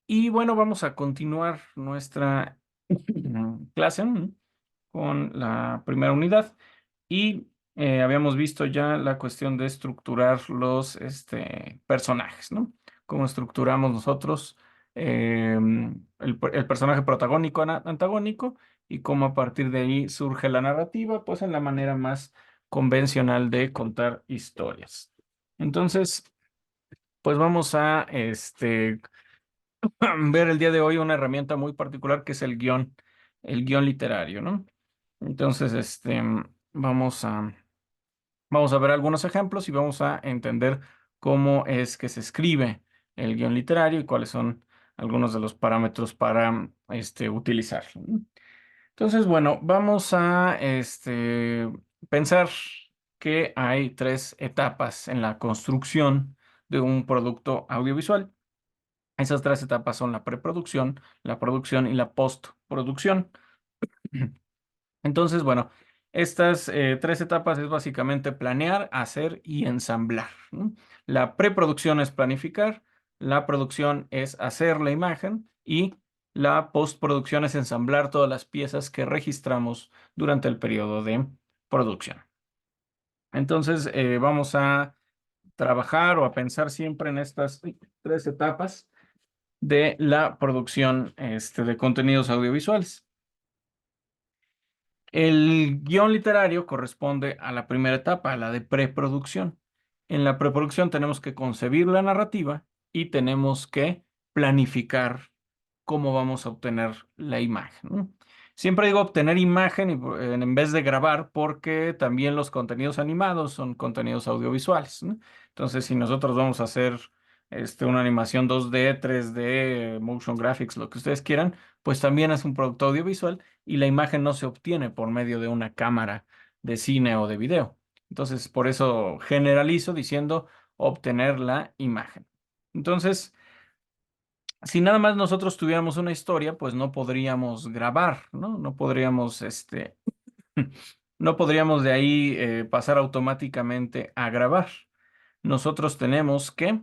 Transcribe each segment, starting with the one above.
Y bueno, vamos a continuar nuestra clase con la primera unidad. Y habíamos visto ya la cuestión de estructurar los personajes, ¿no? Cómo estructuramos nosotros el personaje protagónico, antagónico, y cómo a partir de ahí surge la narrativa, pues en la manera más convencional de contar historias. Entonces, pues vamos a ver el día de hoy una herramienta muy particular que es el guión literario, ¿no? Entonces, vamos a, vamos a ver algunos ejemplos y vamos a entender cómo es que se escribe el guión literario y cuáles son algunos de los parámetros para utilizarlo, ¿no? Entonces, bueno, vamos a pensar que hay tres etapas en la construcción de un producto audiovisual. Esas tres etapas son la preproducción, la producción y la postproducción. Entonces, bueno, estas tres etapas es básicamente planear, hacer y ensamblar, ¿no? La preproducción es planificar, la producción es hacer la imagen y la postproducción es ensamblar todas las piezas que registramos durante el periodo de producción. Entonces, vamos a trabajar o a pensar siempre en estas tres etapas de la producción de contenidos audiovisuales. El guión literario corresponde a la primera etapa, a la de preproducción. En la preproducción tenemos que concebir la narrativa y tenemos que planificar cómo vamos a obtener la imagen, ¿no? Siempre digo obtener imagen en vez de grabar porque también los contenidos animados son contenidos audiovisuales, ¿no? Entonces, si nosotros vamos a hacer una animación 2D, 3D, motion graphics, lo que ustedes quieran, pues también es un producto audiovisual y la imagen no se obtiene por medio de una cámara de cine o de video. Entonces, por eso generalizo diciendo obtener la imagen. Entonces, si nada más nosotros tuviéramos una historia, pues no podríamos grabar, ¿no? No podríamos, no podríamos de ahí pasar automáticamente a grabar. Nosotros tenemos que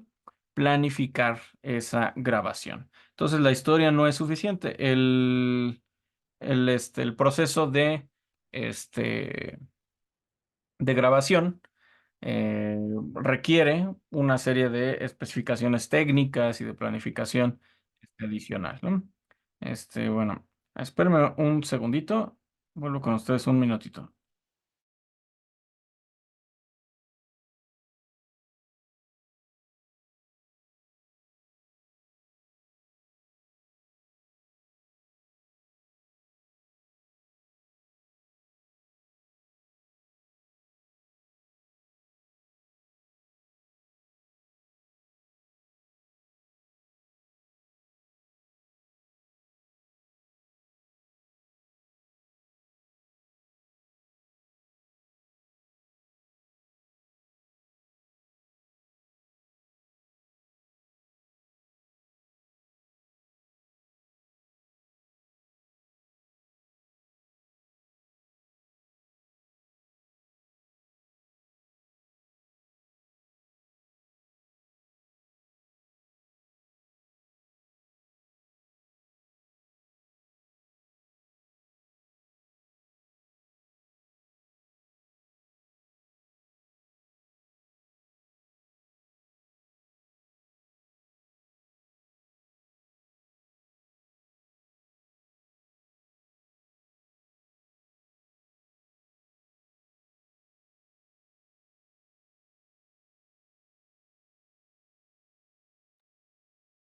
planificar esa grabación. Entonces, la historia no es suficiente. El proceso este, de grabación requiere una serie de especificaciones técnicas y de planificación adicional, ¿no? Bueno, espérenme un segundito. Vuelvo con ustedes un minutito.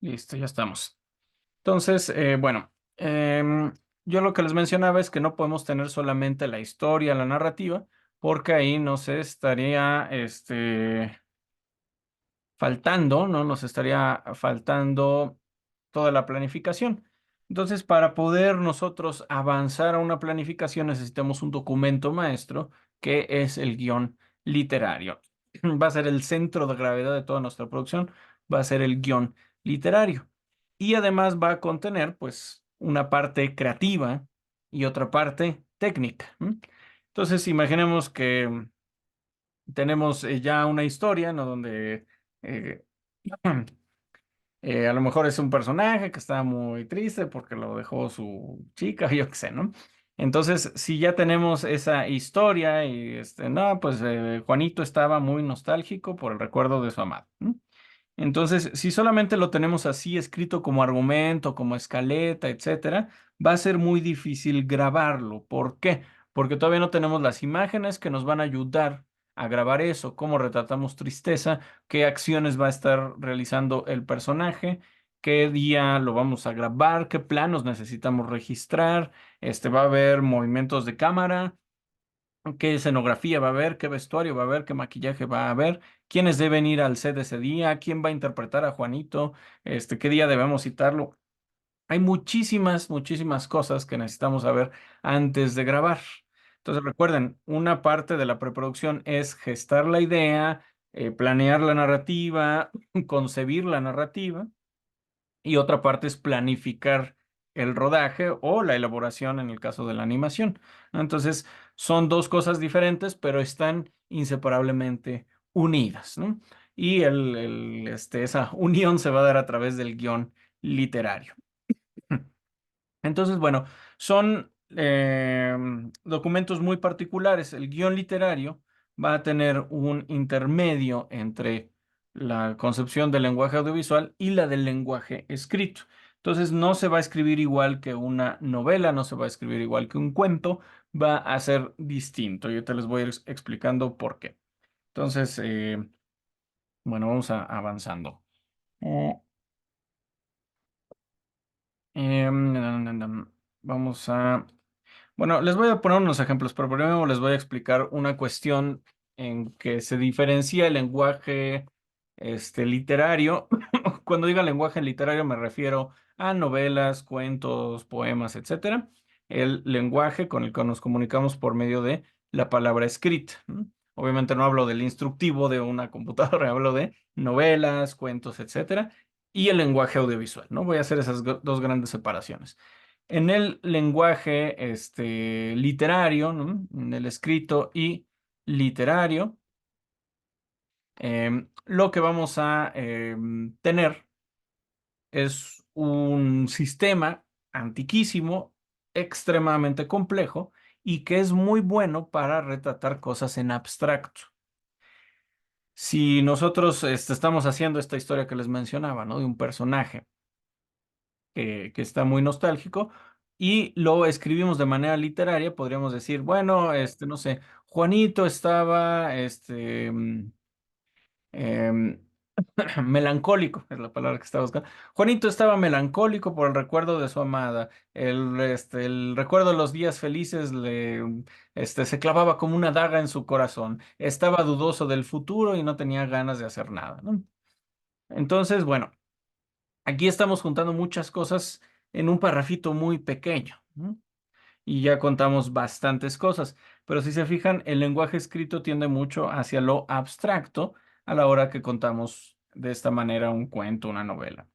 Listo, ya estamos. Entonces, bueno, yo lo que les mencionaba es que no podemos tener solamente la historia, la narrativa, porque ahí nos estaría, faltando, ¿no? Nos estaría faltando toda la planificación. Entonces, para poder nosotros avanzar a una planificación, necesitamos un documento maestro que es el guión literario. Va a ser el centro de gravedad de toda nuestra producción, va a ser el guión literario. Y además va a contener, pues, una parte creativa y otra parte técnica. Entonces, imaginemos que tenemos ya una historia, ¿no? Donde eh, A lo mejor es un personaje que está muy triste porque lo dejó su chica, yo qué sé, ¿no? Entonces, si ya tenemos esa historia y no, pues Juanito estaba muy nostálgico por el recuerdo de su amado. ¿No? Entonces, si solamente lo tenemos así escrito como argumento, como escaleta, etcétera, va a ser muy difícil grabarlo. ¿Por qué? Porque todavía no tenemos las imágenes que nos van a ayudar a grabar eso, cómo retratamos tristeza, qué acciones va a estar realizando el personaje, qué día lo vamos a grabar, qué planos necesitamos registrar, va a haber movimientos de cámara, qué escenografía va a haber, qué vestuario va a haber, qué maquillaje va a haber, quiénes deben ir al set ese día, quién va a interpretar a Juanito, qué día debemos citarlo. Hay muchísimas, muchísimas cosas que necesitamos saber antes de grabar. Entonces, recuerden, una parte de la preproducción es gestar la idea, planear la narrativa, concebir la narrativa y otra parte es planificar el rodaje o la elaboración en el caso de la animación, ¿no? Entonces, son dos cosas diferentes, pero están inseparablemente unidas, ¿no? Y esa unión se va a dar a través del guión literario. Entonces, bueno, son documentos muy particulares. El guión literario va a tener un intermedio entre la concepción del lenguaje audiovisual y la del lenguaje escrito. Entonces, no se va a escribir igual que una novela, no se va a escribir igual que un cuento, va a ser distinto. Yo te les voy a ir explicando por qué. Entonces, bueno, vamos avanzando. Eh, vamos a... Bueno, les voy a poner unos ejemplos, pero primero les voy a explicar una cuestión en que se diferencia el lenguaje literario. Cuando diga lenguaje literario me refiero a novelas, cuentos, poemas, etcétera. El lenguaje con el que nos comunicamos por medio de la palabra escrita. ¿No? Obviamente no hablo del instructivo de una computadora, hablo de novelas, cuentos, etcétera. Y el lenguaje audiovisual, ¿no? Voy a hacer esas dos grandes separaciones. En el lenguaje literario, ¿no? En el escrito y literario, lo que vamos a tener es un sistema antiquísimo, extremadamente complejo y que es muy bueno para retratar cosas en abstracto. Si nosotros estamos haciendo esta historia que les mencionaba, ¿no? De un personaje que está muy nostálgico y lo escribimos de manera literaria, podríamos decir, bueno, no sé, Juanito estaba, em, melancólico, es la palabra que estaba buscando. Juanito estaba melancólico por el recuerdo de su amada. El recuerdo de los días felices se clavaba como una daga en su corazón. Estaba dudoso del futuro y no tenía ganas de hacer nada, ¿no? Entonces, bueno. Aquí estamos juntando muchas cosas en un parrafito muy pequeño, ¿no? Y ya contamos bastantes cosas, pero si se fijan, el lenguaje escrito tiende mucho hacia lo abstracto a la hora que contamos de esta manera un cuento, una novela.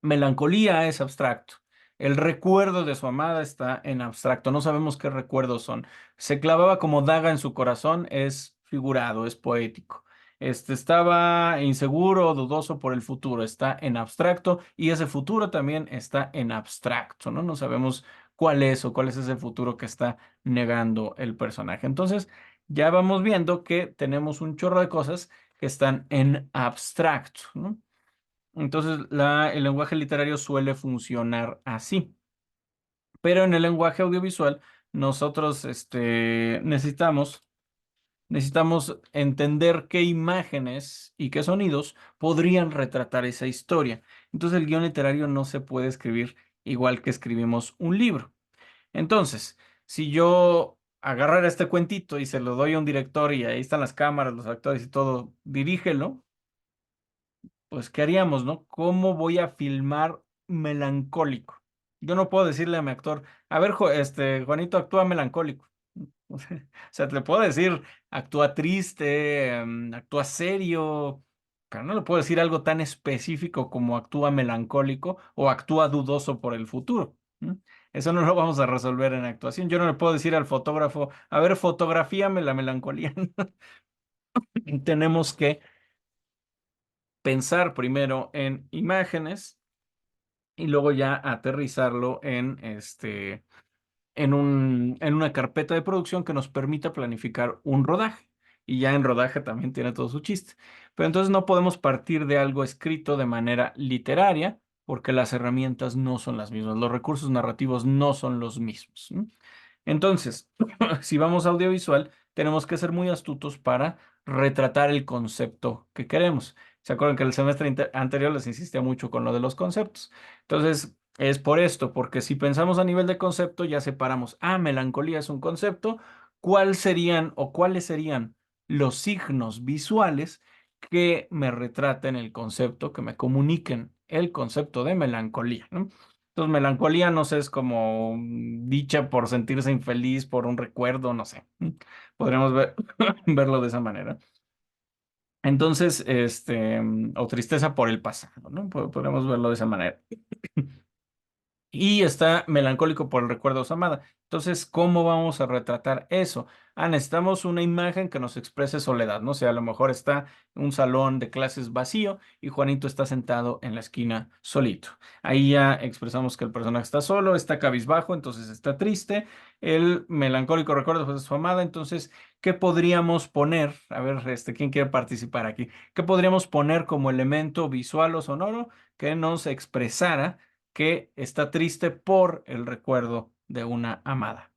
Melancolía es abstracto. El recuerdo de su amada está en abstracto. No sabemos qué recuerdos son. Se clavaba como daga en su corazón, es figurado, es poético. Estaba inseguro, dudoso por el futuro, está en abstracto y ese futuro también está en abstracto, ¿no? No sabemos cuál es o cuál es ese futuro que está negando el personaje. Entonces, ya vamos viendo que tenemos un chorro de cosas que están en abstracto, ¿no? Entonces, el lenguaje literario suele funcionar así. Pero en el lenguaje audiovisual, nosotros necesitamos entender qué imágenes y qué sonidos podrían retratar esa historia. Entonces, el guión literario no se puede escribir igual que escribimos un libro. Entonces, si yo agarrara este cuentito y se lo doy a un director y ahí están las cámaras, los actores y todo, dirígelo, pues, ¿qué haríamos, no? ¿Cómo voy a filmar melancólico? Yo no puedo decirle a mi actor, a ver, Juanito, actúa melancólico. O sea, te le puedo decir, actúa triste, actúa serio, pero no le puedo decir algo tan específico como actúa melancólico o actúa dudoso por el futuro. ¿No? Eso no lo vamos a resolver en actuación. Yo no le puedo decir al fotógrafo, a ver, fotografíame la melancolía. Tenemos que pensar primero en imágenes y luego ya aterrizarlo en una carpeta de producción que nos permita planificar un rodaje. Y ya en rodaje también tiene todo su chiste. Pero entonces no podemos partir de algo escrito de manera literaria porque las herramientas no son las mismas, los recursos narrativos no son los mismos. ¿No? Entonces, si vamos a audiovisual, tenemos que ser muy astutos para retratar el concepto que queremos. ¿Se acuerdan que el semestre anterior les insistía mucho con lo de los conceptos? Entonces, es por esto, porque si pensamos a nivel de concepto, ya separamos, melancolía es un concepto, ¿cuál serían o cuáles serían los signos visuales que me retraten el concepto, que me comuniquen el concepto de melancolía? ¿No? Entonces, melancolía, no sé, es como dicha por sentirse infeliz por un recuerdo, no sé. Podríamos verlo de esa manera. Entonces, o tristeza por el pasado, ¿no? Podríamos verlo de esa manera. Y está melancólico por el recuerdo de su amada. Entonces, ¿cómo vamos a retratar eso? Necesitamos una imagen que nos exprese soledad, ¿no? O sea, a lo mejor está un salón de clases vacío y Juanito está sentado en la esquina solito. Ahí ya expresamos que el personaje está solo, está cabizbajo, entonces está triste. El melancólico recuerdo pues, de su amada. Entonces, ¿qué podríamos poner? A ver, ¿quién quiere participar aquí? ¿Qué podríamos poner como elemento visual o sonoro que nos expresara que está triste por el recuerdo de una amada?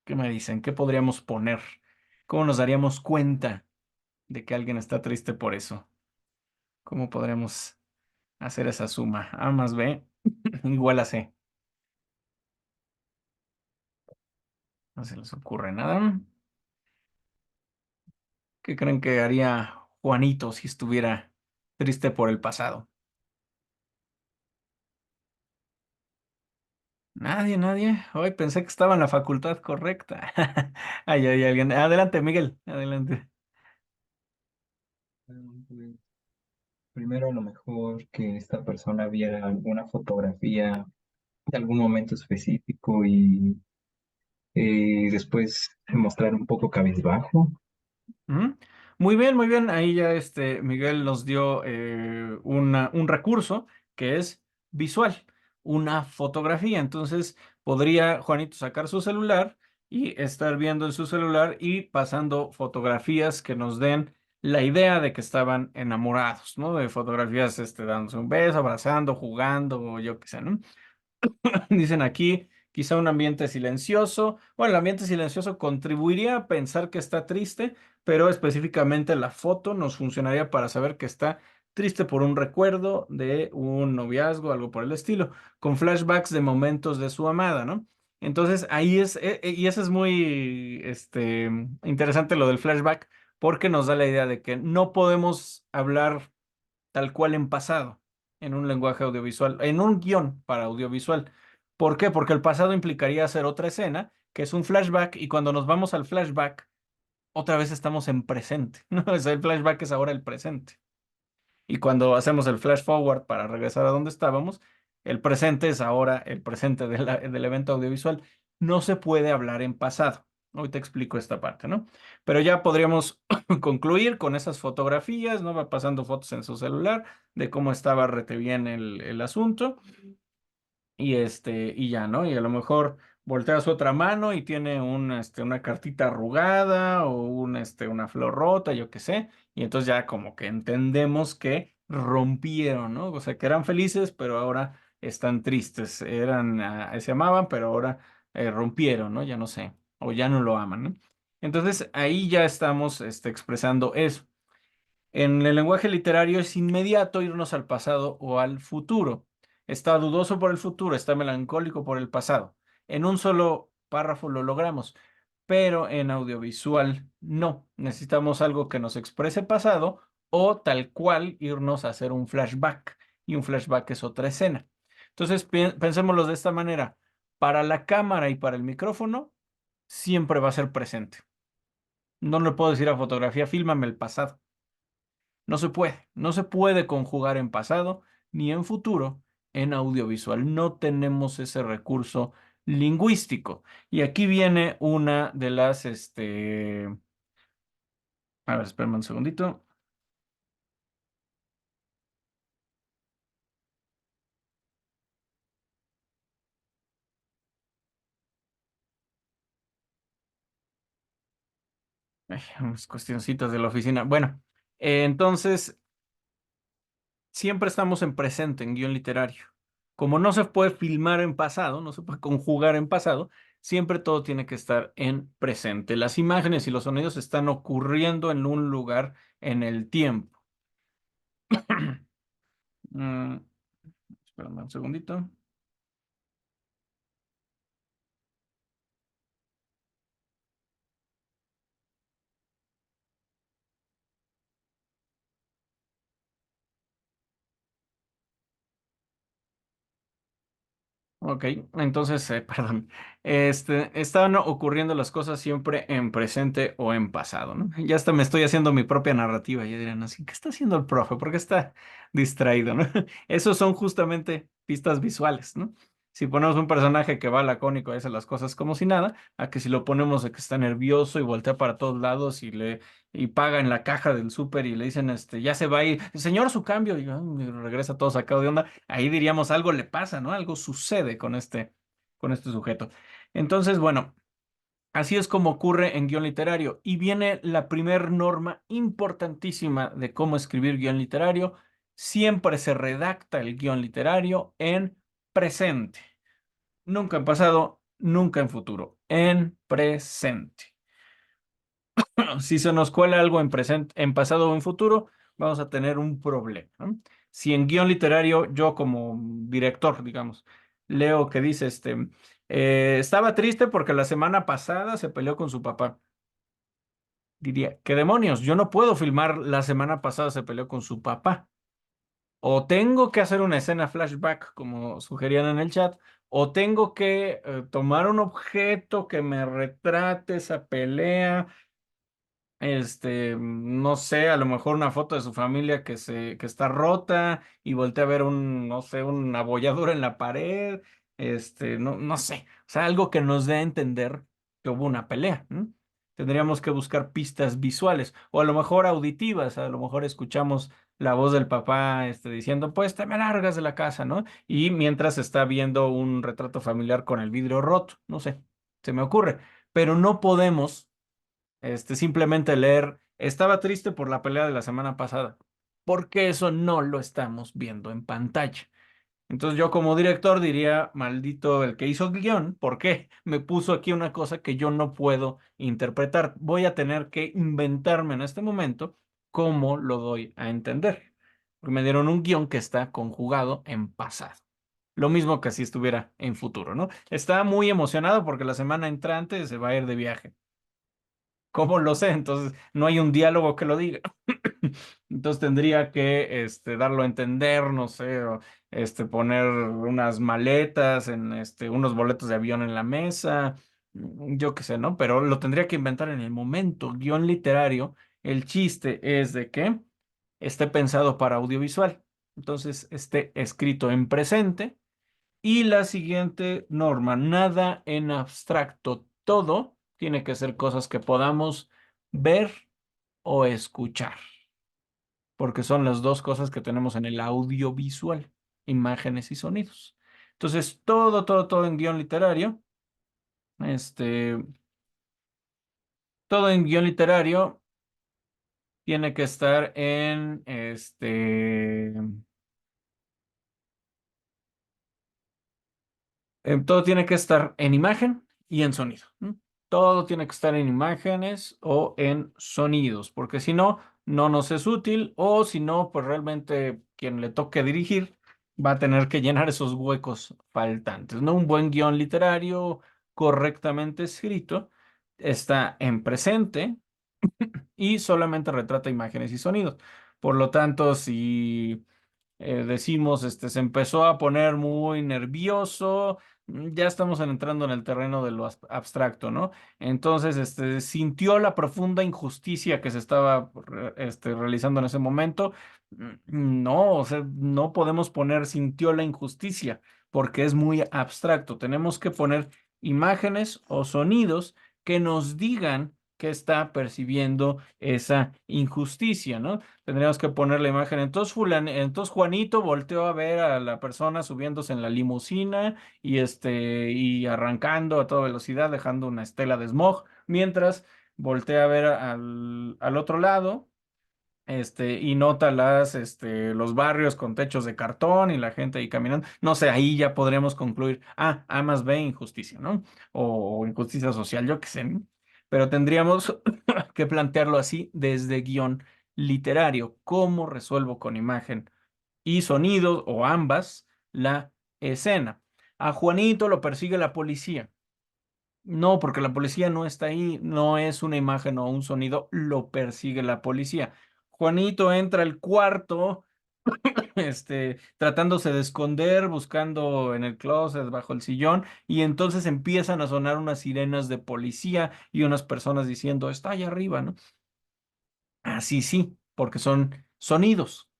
¿Qué me dicen? ¿Qué podríamos poner? ¿Cómo nos daríamos cuenta de que alguien está triste por eso? ¿Cómo podríamos hacer esa suma? A más B igual a C. No se les ocurre nada. ¿Qué creen que haría Juanito si estuviera triste por el pasado? Nadie, nadie. Hoy pensé que estaba en la facultad correcta. Ay, hay alguien. Adelante, Miguel. Adelante. Pues, primero, a lo mejor que esta persona viera alguna fotografía de algún momento específico y después mostrar un poco cabizbajo. Ujú. Muy bien, muy bien. Ahí ya Miguel nos dio un recurso que es visual, una fotografía. Entonces podría Juanito sacar su celular y estar viendo en su celular y pasando fotografías que nos den la idea de que estaban enamorados, ¿no? De fotografías dándose un beso, abrazando, jugando, o yo qué sé, ¿no? Dicen aquí, quizá un ambiente silencioso. Bueno, el ambiente silencioso contribuiría a pensar que está triste, pero específicamente la foto nos funcionaría para saber que está triste por un recuerdo de un noviazgo, algo por el estilo, con flashbacks de momentos de su amada, ¿no? Entonces ahí y eso es muy, interesante lo del flashback, porque nos da la idea de que no podemos hablar tal cual en pasado, en un lenguaje audiovisual, en un guión para audiovisual. ¿Por qué? Porque el pasado implicaría hacer otra escena, que es un flashback, y cuando nos vamos al flashback, otra vez estamos en presente, ¿no? O sea, el flashback es ahora el presente. Y cuando hacemos el flash forward para regresar a donde estábamos, el presente es ahora el presente del evento audiovisual. No se puede hablar en pasado. Hoy te explico esta parte, ¿no? Pero ya podríamos concluir con esas fotografías, ¿no? Va pasando fotos en su celular de cómo estaba rete bien el asunto. Y ya, ¿no? Y a lo mejor voltea su otra mano y tiene una cartita arrugada o una flor rota, yo qué sé. Y entonces ya como que entendemos que rompieron, ¿no? O sea, que eran felices, pero ahora están tristes. Se amaban, pero ahora rompieron, ¿no? Ya no sé. O ya no lo aman, ¿no? Entonces ahí ya estamos expresando eso. En el lenguaje literario es inmediato irnos al pasado o al futuro. Está dudoso por el futuro, está melancólico por el pasado. En un solo párrafo lo logramos, pero en audiovisual no. Necesitamos algo que nos exprese pasado o tal cual irnos a hacer un flashback. Y un flashback es otra escena. Entonces, pensémoslo de esta manera. Para la cámara y para el micrófono, siempre va a ser presente. No le puedo decir a fotografía, fílmame el pasado. No se puede conjugar en pasado ni en futuro en audiovisual. No tenemos ese recurso lingüístico. Y aquí viene una de a ver, espérame un segundito. Ay, unas cuestioncitas de la oficina. Bueno, entonces siempre estamos en presente en guión literario. Como no se puede filmar en pasado, no se puede conjugar en pasado, siempre todo tiene que estar en presente. Las imágenes y los sonidos están ocurriendo en un lugar en el tiempo. Mm, espérame un segundito. Ok, entonces, perdón, están ocurriendo las cosas siempre en presente o en pasado, ¿no? Ya hasta me estoy haciendo mi propia narrativa, ya dirán así, ¿qué está haciendo el profe? ¿Por qué está distraído, no? Esos son justamente pistas visuales, ¿no? Si ponemos un personaje que va lacónico y hace las cosas como si nada, a que si lo ponemos de que está nervioso y voltea para todos lados y paga en la caja del súper y le dicen, ya se va a ir, señor, su cambio, y regresa todo sacado de onda, ahí diríamos algo le pasa, ¿no? Algo sucede con este sujeto. Entonces, bueno, así es como ocurre en guión literario. Y viene la primer norma importantísima de cómo escribir guión literario. Siempre se redacta el guión literario en presente. Nunca en pasado, nunca en futuro. En presente. Si se nos cuela algo en presente, en pasado o en futuro, vamos a tener un problema, ¿no? Si en guión literario, yo como director, digamos, leo que dice, estaba triste porque la semana pasada se peleó con su papá. Diría, ¿qué demonios? Yo no puedo filmar la semana pasada se peleó con su papá. O tengo que hacer una escena flashback, como sugerían en el chat, o tengo que tomar un objeto que me retrate esa pelea, no sé, a lo mejor una foto de su familia que está rota y voltea a ver no sé, una abolladura en la pared, no sé, o sea, algo que nos dé a entender que hubo una pelea, ¿no? Tendríamos que buscar pistas visuales o a lo mejor auditivas, a lo mejor escuchamos la voz del papá, diciendo, pues te me largas de la casa, ¿no? Y mientras está viendo un retrato familiar con el vidrio roto, no sé, se me ocurre, pero no podemos simplemente leer, estaba triste por la pelea de la semana pasada, porque eso no lo estamos viendo en pantalla. Entonces yo como director diría, maldito el que hizo el guión, ¿por qué? Me puso aquí una cosa que yo no puedo interpretar. Voy a tener que inventarme en este momento cómo lo doy a entender. Porque me dieron un guión que está conjugado en pasado. Lo mismo que si estuviera en futuro, ¿no? Está muy emocionado porque la semana entrante se va a ir de viaje. ¿Cómo lo sé? Entonces, no hay un diálogo que lo diga. Entonces tendría que darlo a entender, no sé, o, poner unas maletas en unos boletos de avión en la mesa, yo qué sé, ¿no? Pero lo tendría que inventar en el momento. Guión literario, el chiste es de que esté pensado para audiovisual. Entonces, esté escrito en presente y la siguiente norma, nada en abstracto, todo tiene que ser cosas que podamos ver o escuchar, porque son las dos cosas que tenemos en el audiovisual, imágenes y sonidos. Entonces, todo en guión literario, este, todo en guión literario tiene que estar todo tiene que estar en imagen y en sonido. ¿No? Todo tiene que estar en imágenes o en sonidos, porque si no, no nos es útil o si no, pues realmente quien le toque dirigir va a tener que llenar esos huecos faltantes. ¿No? Un buen guión literario correctamente escrito está en presente y solamente retrata imágenes y sonidos. Por lo tanto, si decimos, se empezó a poner muy nervioso, ya estamos entrando en el terreno de lo abstracto, ¿no? Entonces, sintió la profunda injusticia que se estaba realizando en ese momento. No, o sea, no podemos poner sintió la injusticia porque es muy abstracto. Tenemos que poner imágenes o sonidos que nos digan que está percibiendo esa injusticia, ¿no? Tendríamos que poner la imagen. Entonces Juanito volteó a ver a la persona subiéndose en la limusina y arrancando a toda velocidad, dejando una estela de smog, mientras voltea a ver al otro lado, y nota los barrios con techos de cartón y la gente ahí caminando. No sé, ahí ya podremos concluir, A más B, injusticia, ¿no? O injusticia social, yo qué sé, ¿no? Pero tendríamos que plantearlo así desde guión literario. ¿Cómo resuelvo con imagen y sonidos o ambas la escena? A Juanito lo persigue la policía. No, porque la policía no está ahí, no es una imagen o un sonido, lo persigue la policía. Juanito entra al cuarto, tratándose de esconder, buscando en el closet, bajo el sillón, y entonces empiezan a sonar unas sirenas de policía y unas personas diciendo, está allá arriba, ¿no? Así sí, porque son sonidos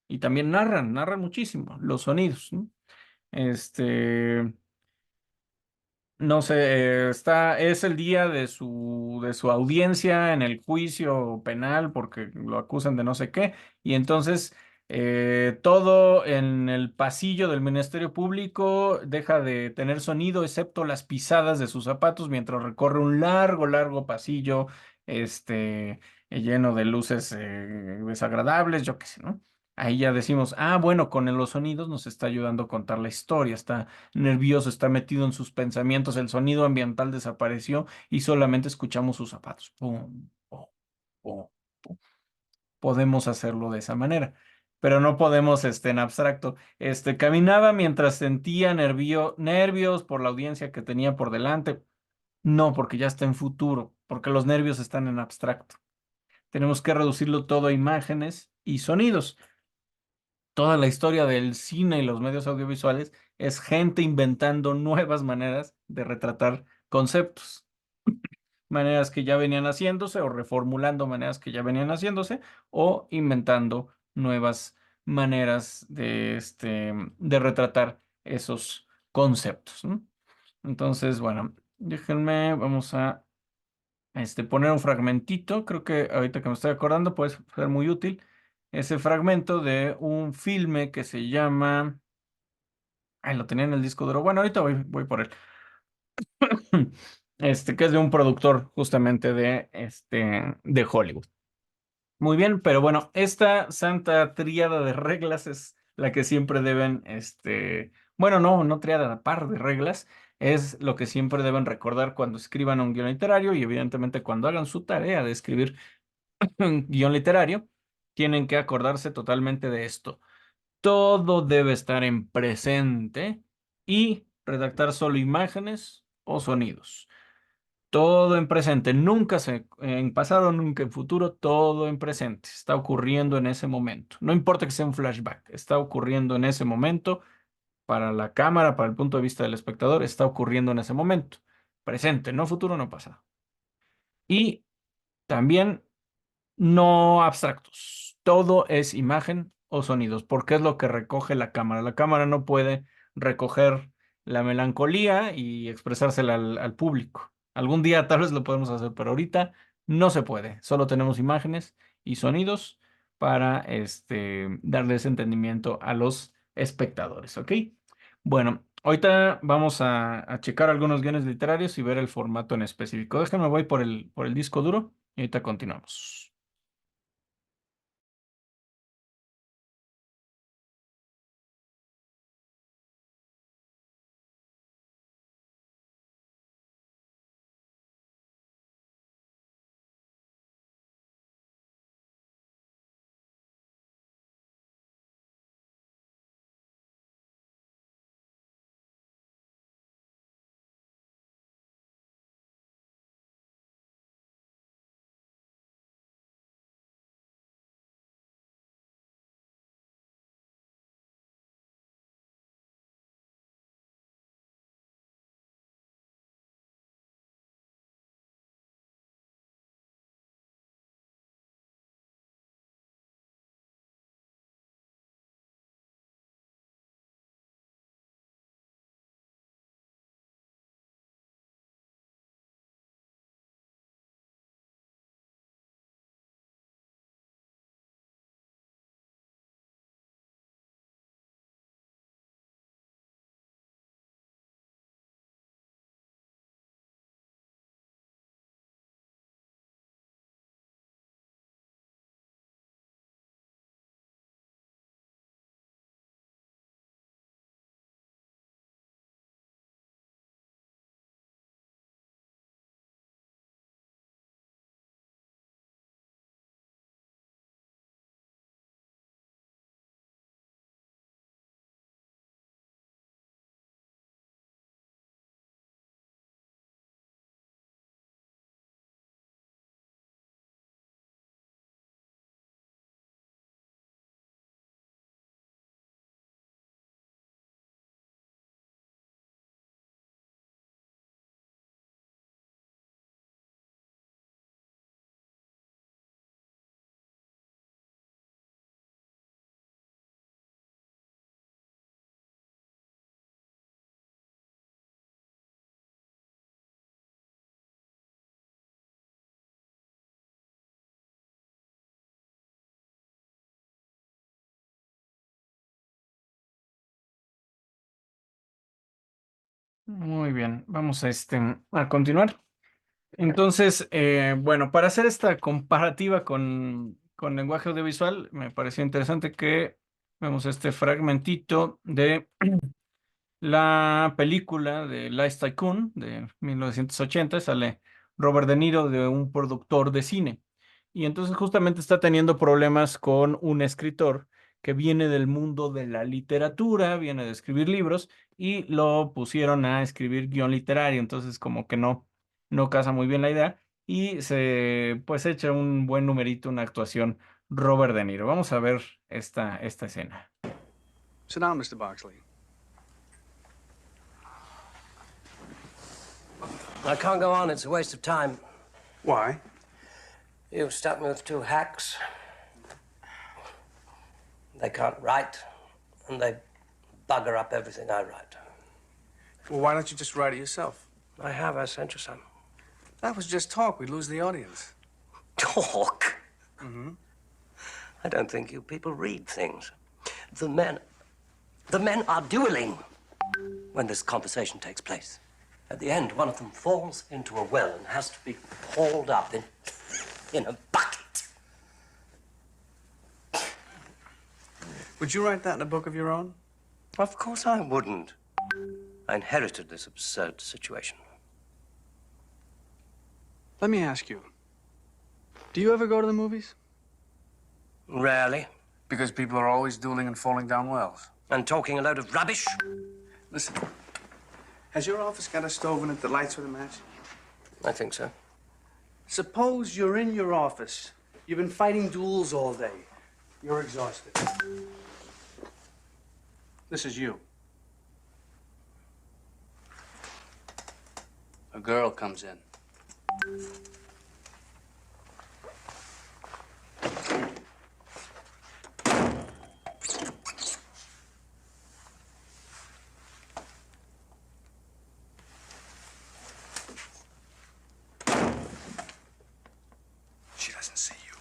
y también narran muchísimo los sonidos, ¿no? Este. No sé, es el día de su audiencia en el juicio penal porque lo acusan de no sé qué, y entonces todo en el pasillo del Ministerio Público deja de tener sonido excepto las pisadas de sus zapatos mientras recorre un largo, largo pasillo, este, lleno de luces desagradables, yo qué sé, ¿no? Ahí ya decimos, bueno, con los sonidos nos está ayudando a contar la historia, está nervioso, está metido en sus pensamientos, el sonido ambiental desapareció y solamente escuchamos sus zapatos. Pum, pum, pum, pum. Podemos hacerlo de esa manera, pero no podemos, en abstracto. Caminaba mientras sentía nervios por la audiencia que tenía por delante. No, porque ya está en futuro, porque los nervios están en abstracto. Tenemos que reducirlo todo a imágenes y sonidos. Toda la historia del cine y los medios audiovisuales es gente inventando nuevas maneras de retratar conceptos, maneras que ya venían haciéndose o reformulando maneras que ya venían haciéndose o inventando nuevas maneras de retratar esos conceptos, ¿no? Entonces, bueno, déjenme, vamos a poner un fragmentito. Creo que ahorita que me estoy acordando puede ser muy útil ese fragmento de un filme que se llama. Ay, lo tenía en el disco duro. Bueno, ahorita voy por él. Que es de un productor justamente de Hollywood. Muy bien, pero bueno, esta santa tríada de reglas es la que siempre deben, bueno, no tríada, par de reglas, es lo que siempre deben recordar cuando escriban un guión literario y evidentemente cuando hagan su tarea de escribir un guión literario, tienen que acordarse totalmente de esto. Todo debe estar en presente y redactar solo imágenes o sonidos. Todo en presente, nunca en pasado, nunca en futuro, todo en presente. Está ocurriendo en ese momento. No importa que sea un flashback, está ocurriendo en ese momento para la cámara, para el punto de vista del espectador, está ocurriendo en ese momento. Presente, no futuro, no pasado. Y también no abstractos. Todo es imagen o sonidos, porque es lo que recoge la cámara. La cámara no puede recoger la melancolía y expresársela al público. Algún día tal vez lo podemos hacer, pero ahorita no se puede. Solo tenemos imágenes y sonidos para darles entendimiento a los espectadores, ¿ok? Bueno, ahorita vamos a checar algunos guiones literarios y ver el formato en específico. Déjenme voy por el disco duro y ahorita continuamos. Muy bien, vamos a continuar. Entonces, bueno, para hacer esta comparativa con lenguaje audiovisual, me pareció interesante que vemos este fragmentito de la película de Last Tycoon de 1980. Sale Robert De Niro de un productor de cine. Y entonces justamente está teniendo problemas con un escritor que viene del mundo de la literatura, viene de escribir libros y lo pusieron a escribir guión literario. Entonces como que no casa muy bien la idea y se pues echa un buen numerito, una actuación Robert De Niro. Vamos a ver esta escena. Sit down, Mr. Boxley. I can't go on. It's a waste of time. Why? You've stuck me with two hacks. They can't write, and they bugger up everything I write. Well, why don't you just write it yourself? I have. I sent you some. That was just talk. We'd lose the audience. Talk? Mm-hmm. I don't think you people read things. The men are dueling when this conversation takes place. At the end, one of them falls into a well and has to be hauled up in a bucket. Would you write that in a book of your own? Of course I wouldn't. I inherited this absurd situation. Let me ask you. Do you ever go to the movies? Rarely. Because people are always dueling and falling down wells. And talking a load of rubbish. Listen, has your office got a stove in it that lights with a match? I think so. Suppose you're in your office. You've been fighting duels all day. You're exhausted. This is you. A girl comes in. She doesn't see you.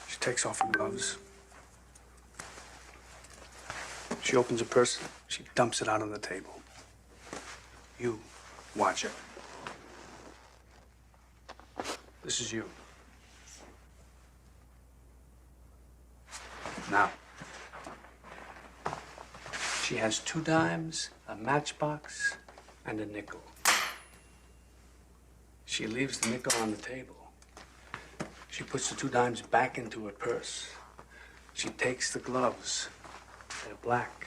She takes off her gloves. She opens her purse. She dumps it out on the table. You watch her. This is you. Now, she has 2 dimes, a matchbox, and a nickel. She leaves the nickel on the table. She puts the 2 dimes back into her purse. She takes the gloves. They're black.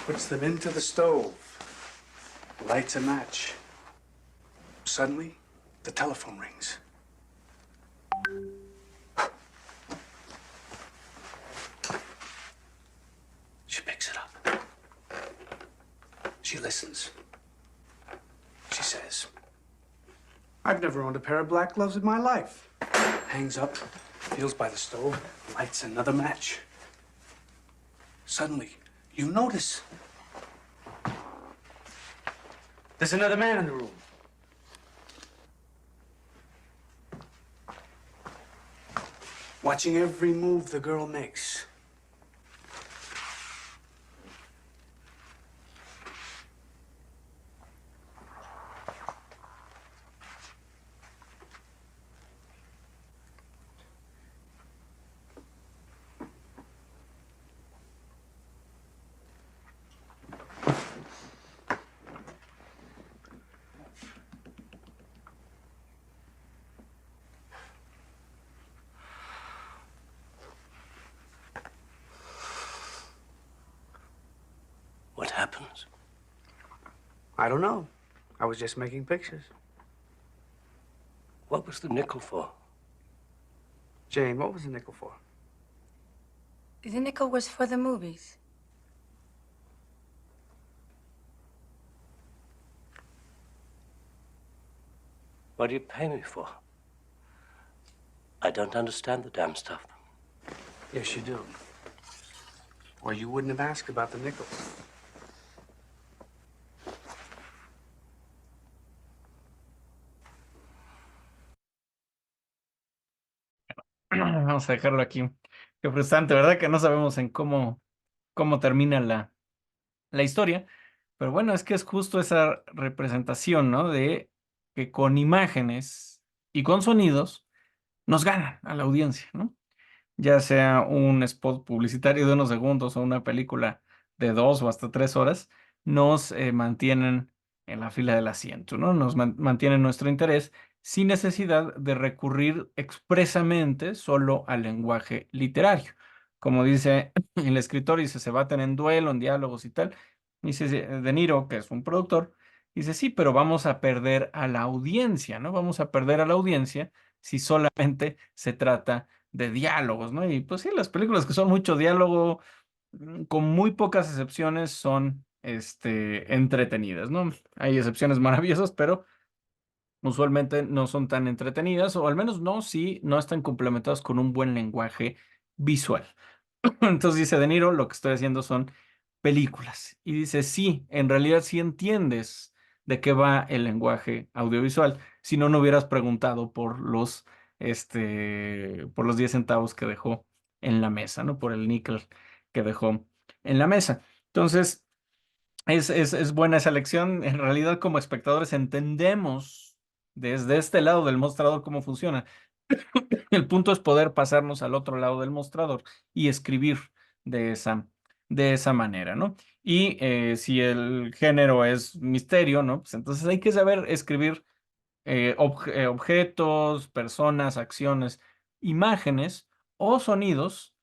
Puts them into the stove. Lights a match. Suddenly, the telephone rings. She picks it up. She listens. She says, "I've never owned a pair of black gloves in my life." Hangs up, feels by the stove, lights another match. Suddenly, you notice there's another man in the room. Watching every move the girl makes. What happens? I don't know. I was just making pictures. What was the nickel for? Jane, what was the nickel for? The nickel was for the movies. What do you pay me for? I don't understand the damn stuff. Yes, you do. Or you wouldn't have asked about the nickel. Vamos a dejarlo aquí. Qué frustrante, ¿verdad? Que no sabemos en cómo cómo termina la historia. Pero bueno, es que es justo esa representación, ¿no? De que con imágenes y con sonidos nos ganan a la audiencia, ¿no? Ya sea un spot publicitario de unos segundos o una película de 2 o hasta 3 horas, nos mantienen en la fila del asiento, ¿no? Nos mantienen nuestro interés sin necesidad de recurrir expresamente solo al lenguaje literario. Como dice el escritor, dice, se baten en duelo, en diálogos y tal. Dice De Niro, que es un productor, dice, sí, pero vamos a perder a la audiencia, ¿no? Vamos a perder a la audiencia si solamente se trata de diálogos, ¿no? Y pues sí, las películas que son mucho diálogo, con muy pocas excepciones, son entretenidas, ¿no? Hay excepciones maravillosas, pero usualmente no son tan entretenidas, o al menos no si no están complementadas con un buen lenguaje visual. Entonces dice De Niro, lo que estoy haciendo son películas. Y dice, sí, en realidad sí entiendes de qué va el lenguaje audiovisual. Si no, no hubieras preguntado por los 10 centavos que dejó en la mesa, ¿no? Por el níquel que dejó en la mesa. Entonces, es buena esa lección. En realidad, como espectadores, entendemos desde este lado del mostrador cómo funciona. El punto es poder pasarnos al otro lado del mostrador y escribir de esa manera, ¿no? Y si el género es misterio, ¿no? Pues entonces hay que saber escribir objetos, personas, acciones, imágenes o sonidos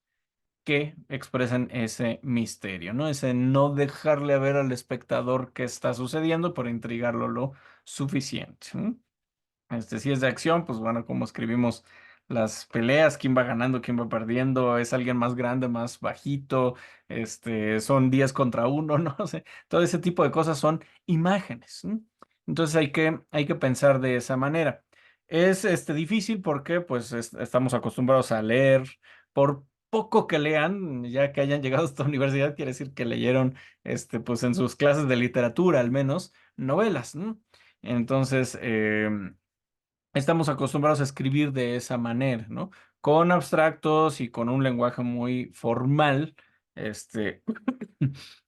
que expresen ese misterio, ¿no? Ese no dejarle ver al espectador qué está sucediendo por intrigarlo lo suficiente. ¿No? Si es de acción, pues bueno, como escribimos las peleas, quién va ganando, quién va perdiendo, es alguien más grande, más bajito, son 10 contra uno, no sé, todo ese tipo de cosas son imágenes. ¿No? Entonces hay que pensar de esa manera. Es difícil porque pues estamos acostumbrados a leer, por poco que lean, ya que hayan llegado a esta universidad, quiere decir que leyeron, pues en sus clases de literatura al menos, novelas, ¿no? Entonces, estamos acostumbrados a escribir de esa manera, ¿no? Con abstractos y con un lenguaje muy formal. Este,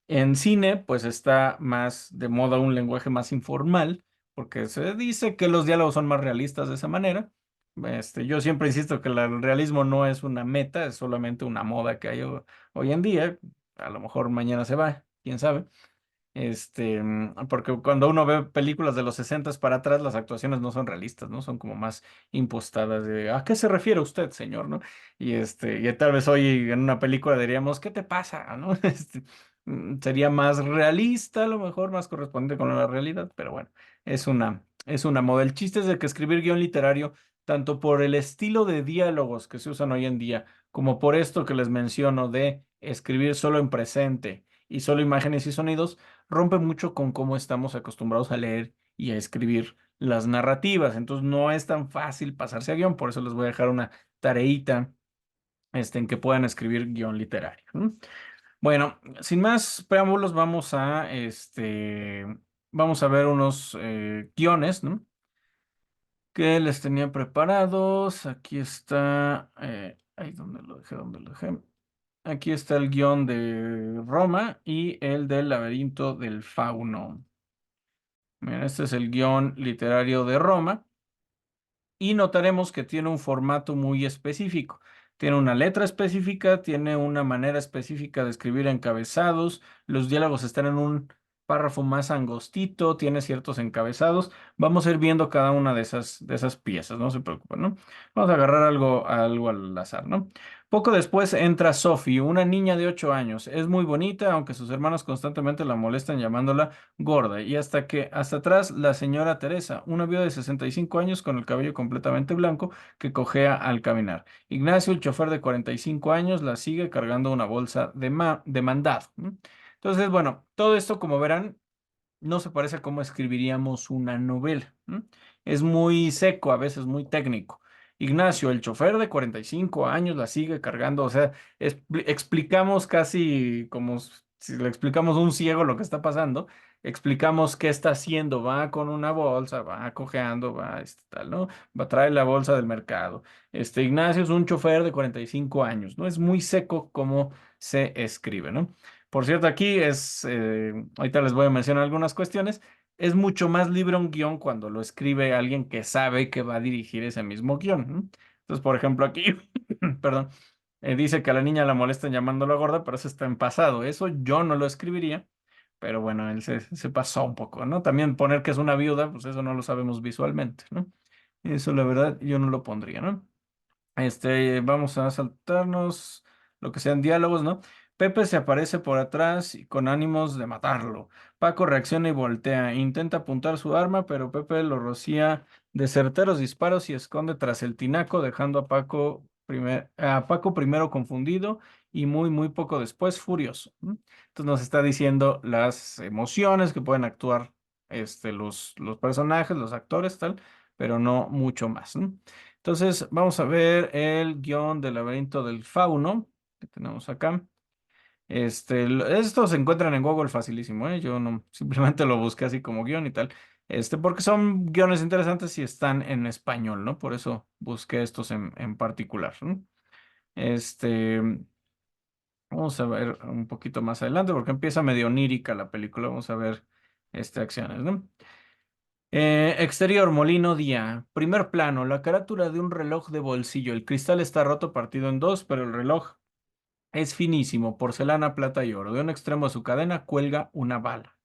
en cine, pues está más de moda un lenguaje más informal, porque se dice que los diálogos son más realistas de esa manera. Yo siempre insisto que el realismo no es una meta, es solamente una moda que hay hoy en día. A lo mejor mañana se va, quién sabe. Porque cuando uno ve películas de los 60 para atrás, las actuaciones no son realistas, ¿no? Son como más impostadas de, ¿a qué se refiere usted, señor, no? Y tal vez hoy en una película diríamos, ¿qué te pasa, no? Sería más realista, a lo mejor, más correspondiente con la realidad, pero bueno, es una moda. El chiste es de que escribir guión literario, tanto por el estilo de diálogos que se usan hoy en día, como por esto que les menciono de escribir solo en presente y solo imágenes y sonidos, rompe mucho con cómo estamos acostumbrados a leer y a escribir las narrativas. Entonces no es tan fácil pasarse a guión, por eso les voy a dejar una tareita en que puedan escribir guión literario. ¿No? Bueno, sin más preámbulos, vamos a ver unos guiones, ¿no? Que les tenía preparados. Aquí está, ahí donde lo dejé, donde lo dejé. Aquí está el guión de Roma y el del laberinto del fauno. Mira, este es el guión literario de Roma y notaremos que tiene un formato muy específico. Tiene una letra específica, tiene una manera específica de escribir encabezados, los diálogos están en un párrafo más angostito, tiene ciertos encabezados. Vamos a ir viendo cada una de esas piezas, no se preocupen, ¿no? Vamos a agarrar algo al azar, ¿no? Poco después entra Sophie, una niña de 8 años. Es muy bonita, aunque sus hermanos constantemente la molestan llamándola gorda. Y hasta atrás la señora Teresa, una viuda de 65 años con el cabello completamente blanco que cojea al caminar. Ignacio, el chofer de 45 años, la sigue cargando una bolsa de mandado. ¿No? Entonces, bueno, todo esto, como verán, no se parece a cómo escribiríamos una novela. ¿No? Es muy seco, a veces muy técnico. Ignacio, el chofer de 45 años, la sigue cargando. O sea, explicamos casi como si le explicamos a un ciego lo que está pasando. explicamos qué está haciendo, va con una bolsa, va cojeando, va tal, ¿no? Va a traer la bolsa del mercado. Ignacio es un chofer de 45 años, ¿no? Es muy seco como se escribe, ¿no? Por cierto, aquí ahorita les voy a mencionar algunas cuestiones. Es mucho más libre un guión cuando lo escribe alguien que sabe que va a dirigir ese mismo guión, ¿no? Entonces, por ejemplo, aquí, perdón, dice que a la niña la molestan llamándola gorda, pero eso está en pasado. Eso yo no lo escribiría, pero bueno, él se pasó un poco, ¿no? También poner que es una viuda, pues eso no lo sabemos visualmente, ¿no? Eso, la verdad, yo no lo pondría, ¿no? Vamos a saltarnos lo que sean diálogos, ¿no? Pepe se aparece por atrás y con ánimos de matarlo. Paco reacciona y voltea. Intenta apuntar su arma, pero Pepe lo rocía de certeros disparos y esconde tras el tinaco, dejando a Paco primero confundido y muy, muy poco después furioso. ¿M? Entonces nos está diciendo las emociones que pueden actuar los personajes, los actores, tal, pero no mucho más. ¿No? Entonces, vamos a ver el guión del laberinto del fauno que tenemos acá. Estos se encuentran en Google facilísimo, ¿eh? Yo no, simplemente lo busqué así como guión y tal. Porque son guiones interesantes y están en español, ¿no? Por eso busqué estos en particular, ¿no? Este, Vamos a ver un poquito más adelante porque empieza medio onírica la película. Vamos a ver, acciones, ¿no? Exterior, molino, día. Primer plano, la carátula de un reloj de bolsillo. El cristal está roto, partido en dos, pero el reloj es finísimo, porcelana, plata y oro. De un extremo de su cadena cuelga una bala.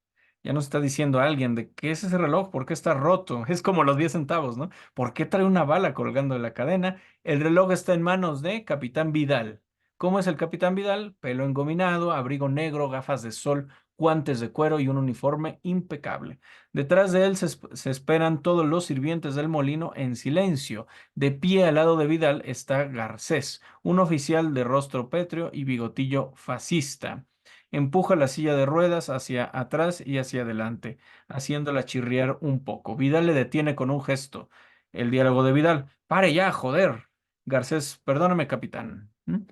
Ya nos está diciendo alguien de qué es ese reloj, por qué está roto. Es como los 10 centavos, ¿no? ¿Por qué trae una bala colgando de la cadena? El reloj está en manos de Capitán Vidal. ¿Cómo es el Capitán Vidal? Pelo engominado, abrigo negro, gafas de sol, guantes de cuero y un uniforme impecable. Detrás de él se esperan todos los sirvientes del molino en silencio. De pie al lado de Vidal está Garcés, un oficial de rostro pétreo y bigotillo fascista. Empuja la silla de ruedas hacia atrás y hacia adelante, haciéndola chirriar un poco. Vidal le detiene con un gesto. El diálogo de Vidal. ¡Pare ya, joder! Garcés, perdóname, capitán. ¿Mm?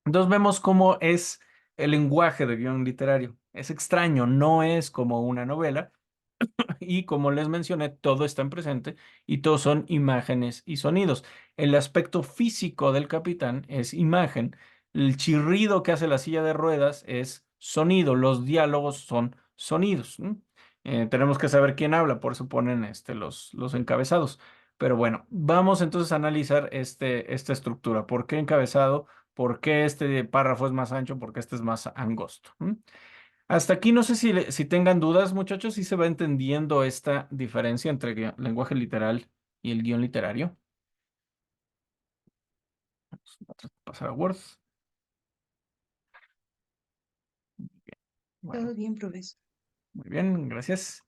Entonces vemos cómo es el lenguaje de guión literario. Es extraño, no es como una novela, y como les mencioné, todo está en presente y todos son imágenes y sonidos. El aspecto físico del capitán es imagen. El chirrido que hace la silla de ruedas es sonido. Los diálogos son sonidos. ¿No? Tenemos que saber quién habla, por eso ponen los encabezados. Pero bueno, vamos entonces a analizar esta estructura. ¿Por qué encabezado? ¿Por qué este párrafo es más ancho? ¿Por qué este es más angosto? ¿Mm? Hasta aquí no sé si tengan dudas, muchachos, si se va entendiendo esta diferencia entre lenguaje literal y el guión literario. Vamos a pasar a Word. Bueno, Todo bien, profesor. muy bien, gracias.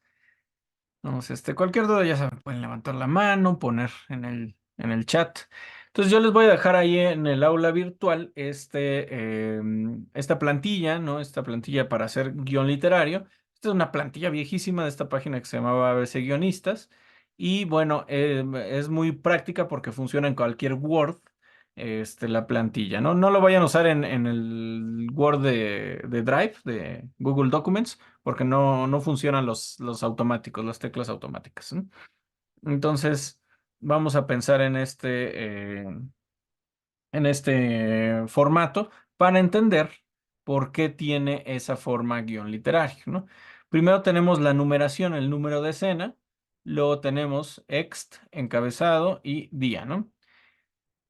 Vamos, cualquier duda ya saben, pueden levantar la mano, poner en el chat. Entonces yo les voy a dejar ahí en el aula virtual esta plantilla, ¿no? Esta plantilla para hacer guión literario. Esta es una plantilla viejísima de esta página que se llamaba ABC Guionistas. Y bueno, es muy práctica porque funciona en cualquier Word, la plantilla, ¿no? No lo vayan a usar en el Word de Drive, de Google Documents porque no funcionan los automáticos, las teclas automáticas. ¿No? Entonces, vamos a pensar en este formato para entender por qué tiene esa forma guión literario, ¿no? Primero tenemos la numeración, el número de escena, luego tenemos ext, encabezado y día, ¿no?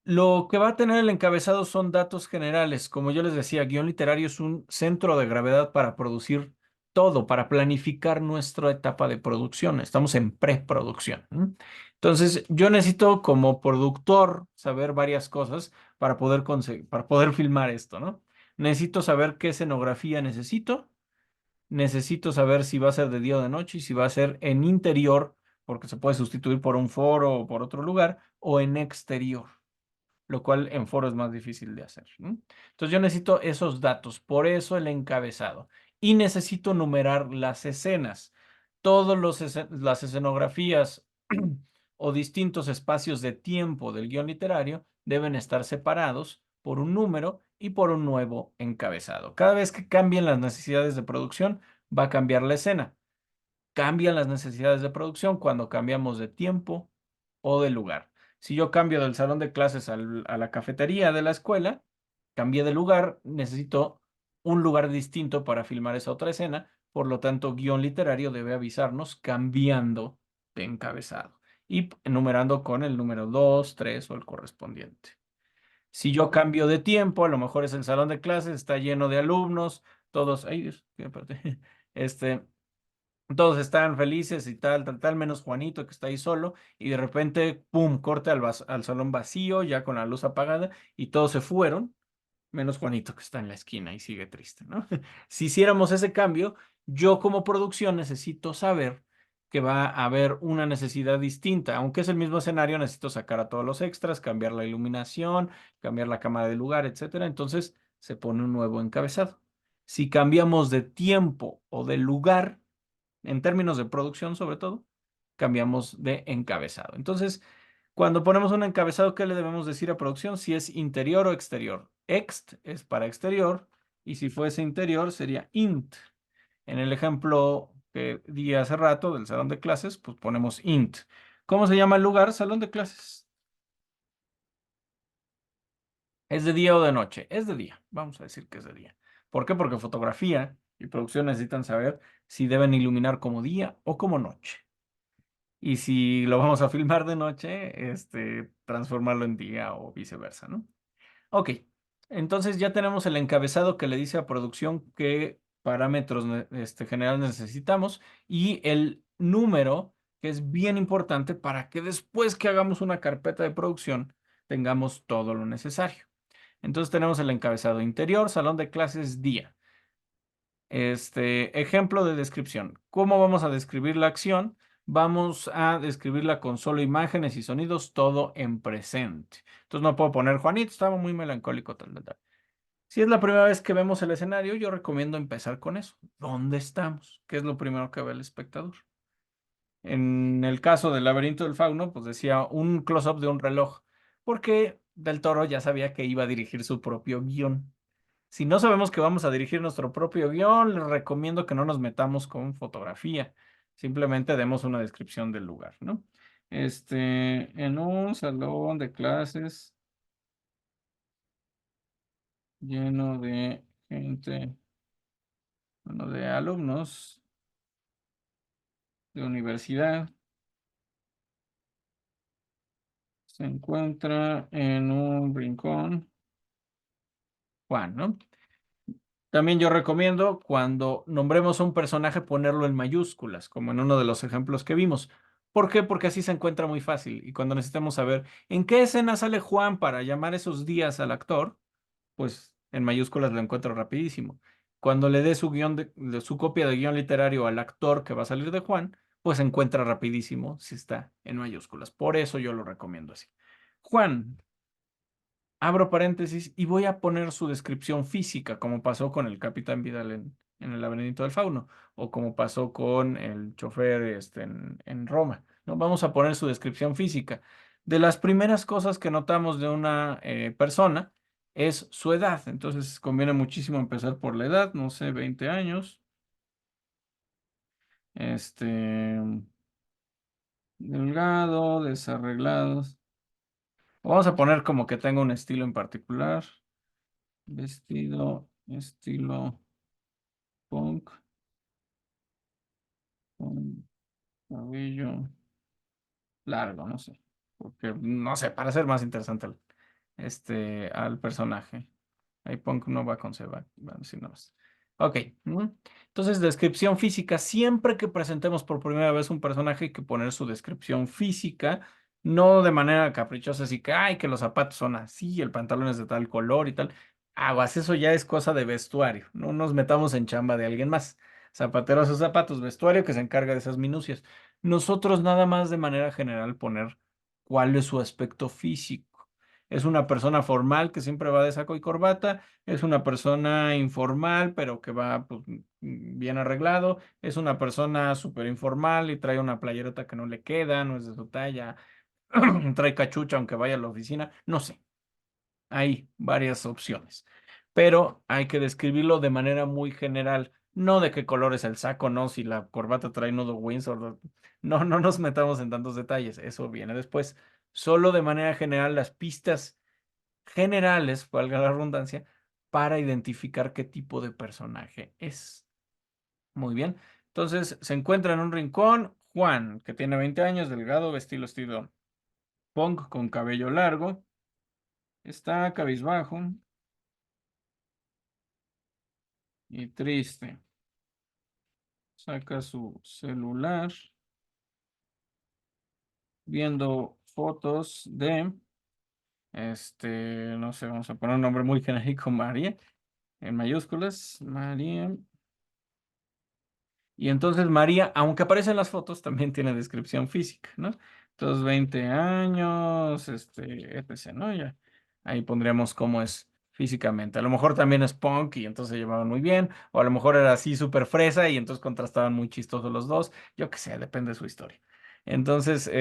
Lo que va a tener el encabezado son datos generales. Como yo les decía, guión literario es un centro de gravedad para producir todo, para planificar nuestra etapa de producción. Estamos en preproducción. ¿No? Entonces, yo necesito como productor saber varias cosas para poder filmar esto, ¿no? Necesito saber qué escenografía necesito. Necesito saber si va a ser de día o de noche y si va a ser en interior, porque se puede sustituir por un foro o por otro lugar, o en exterior lo cual en foro es más difícil de hacer. ¿No? Entonces yo necesito esos datos, por eso el encabezado. Y necesito numerar las escenas. Las escenografías o distintos espacios de tiempo del guión literario deben estar separados por un número y por un nuevo encabezado. Cada vez que cambien las necesidades de producción, va a cambiar la escena. cambian las necesidades de producción cuando cambiamos de tiempo o de lugar. Si yo cambio del salón de clases a la cafetería de la escuela, cambié de lugar, necesito un lugar distinto para filmar esa otra escena, por lo tanto, guión literario debe avisarnos cambiando de encabezado y enumerando con el número 2, 3 o el correspondiente. Si yo cambio de tiempo, a lo mejor es el salón de clases, está lleno de alumnos, todos, ay Dios, espérate, todos están felices y tal, tal, tal, menos Juanito que está ahí solo, y de repente, pum, corte al salón vacío, ya con la luz apagada, y todos se fueron, menos Juanito que está en la esquina y sigue triste, ¿no? Si hiciéramos ese cambio, yo como producción necesito saber que va a haber una necesidad distinta. Aunque es el mismo escenario, necesito sacar a todos los extras, cambiar la iluminación, cambiar la cámara de lugar, etcétera. Entonces se pone un nuevo encabezado. Si cambiamos de tiempo o de lugar, en términos de producción sobre todo, cambiamos de encabezado. Entonces, cuando ponemos un encabezado, ¿qué le debemos decir a producción? Si es interior o exterior. Ext es para exterior y si fuese interior sería int. En el ejemplo que di hace rato del salón de clases, pues ponemos int. ¿Cómo se llama el lugar? Salón de clases. ¿Es de día o de noche? Es de día. Vamos a decir que es de día. ¿Por qué? Porque fotografía y producción necesitan saber si deben iluminar como día o como noche. Y si lo vamos a filmar de noche, transformarlo en día o viceversa, ¿no? Ok, entonces ya tenemos el encabezado que le dice a producción qué parámetros generales necesitamos y el número, que es bien importante para que después que hagamos una carpeta de producción tengamos todo lo necesario. Entonces tenemos el encabezado interior, salón de clases, día. Ejemplo de descripción. ¿Cómo vamos a describir la acción? Vamos a describirla con solo imágenes y sonidos, todo en presente. Entonces no puedo poner Juanito, estaba muy melancólico, tal, tal, tal. Si es la primera vez que vemos el escenario, yo recomiendo empezar con eso. ¿Dónde estamos? ¿Qué es lo primero que ve el espectador? En el caso del laberinto del fauno, pues decía un close-up de un reloj, porque Del Toro ya sabía que iba a dirigir su propio guión. Si no sabemos que vamos a dirigir nuestro propio guión, les recomiendo que no nos metamos con fotografía. Simplemente demos una descripción del lugar, ¿no? En un salón de clases lleno de gente, bueno, de alumnos de universidad, se encuentra en un rincón Juan, ¿no? También yo recomiendo cuando nombremos a un personaje ponerlo en mayúsculas, como en uno de los ejemplos que vimos. ¿Por qué? Porque así se encuentra muy fácil. Y cuando necesitemos saber en qué escena sale Juan para llamar esos días al actor, pues en mayúsculas lo encuentro rapidísimo. Cuando le dé su guión de su copia de guión literario al actor que va a salir de Juan, pues encuentra rapidísimo si está en mayúsculas. Por eso yo lo recomiendo así. Juan, abro paréntesis y voy a poner su descripción física, como pasó con el Capitán Vidal en el laberinto del fauno, o como pasó con el chofer en Roma, ¿no? Vamos a poner su descripción física. De las primeras cosas que notamos de una persona es su edad. Entonces conviene muchísimo empezar por la edad, no sé, 20 años. Delgado, desarreglados. Vamos a poner como que tenga un estilo en particular. Vestido, estilo punk, con cabello largo, no sé. Porque, no sé, para hacer más interesante al personaje. Ahí punk no va con C, va a decir nada más. Ok. Entonces, descripción física. Siempre que presentemos por primera vez un personaje, hay que poner su descripción física. No de manera caprichosa, así que, ay, que los zapatos son así, el pantalón es de tal color y tal. Aguas, eso ya es cosa de vestuario. No nos metamos en chamba de alguien más. Zapatero a sus zapatos, vestuario que se encarga de esas minucias. Nosotros nada más de manera general poner cuál es su aspecto físico. Es una persona formal que siempre va de saco y corbata. Es una persona informal, pero que va pues, bien arreglado. Es una persona súper informal y trae una playerota que no le queda, no es de su talla. Trae cachucha aunque vaya a la oficina. No sé. Hay varias opciones. Pero hay que describirlo de manera muy general. no de qué color es el saco, no si la corbata trae nudo Windsor, no nos metamos en tantos detalles, eso viene después. Solo de manera general las pistas generales, valga la redundancia, para identificar qué tipo de personaje es. Muy bien. Entonces se encuentra en un rincón Juan, que tiene 20 años, delgado, estilo punk con cabello largo. Está cabizbajo y triste. Saca su celular viendo fotos de, no sé, vamos a poner un nombre muy genérico, María, en mayúsculas, María. Y entonces María, aunque aparece en las fotos, también tiene descripción física, ¿no? Entonces 20 años, etc., ¿no? Ya ahí pondríamos cómo es físicamente. A lo mejor también es punk y entonces se llevaban muy bien, o a lo mejor era así súper fresa y entonces contrastaban muy chistosos los dos. Yo qué sé, depende de su historia. Entonces,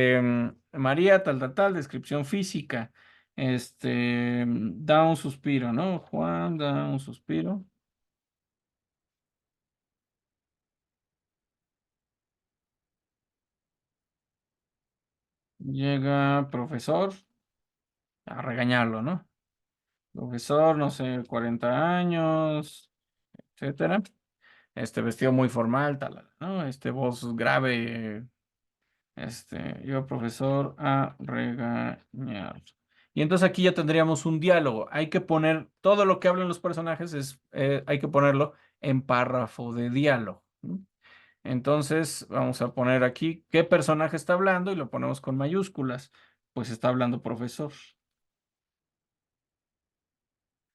María, tal, descripción física. Da un suspiro, ¿no? Juan da un suspiro. Llega profesor a regañarlo, ¿no? Profesor, no sé, 40 años, etcétera. Vestido muy formal, tal, ¿no? Voz grave, yo profesor a regañar. Y entonces aquí ya tendríamos un diálogo. Hay que poner todo lo que hablan los personajes, hay que ponerlo en párrafo de diálogo, ¿no? Entonces vamos a poner aquí qué personaje está hablando y lo ponemos con mayúsculas. Pues está hablando profesor.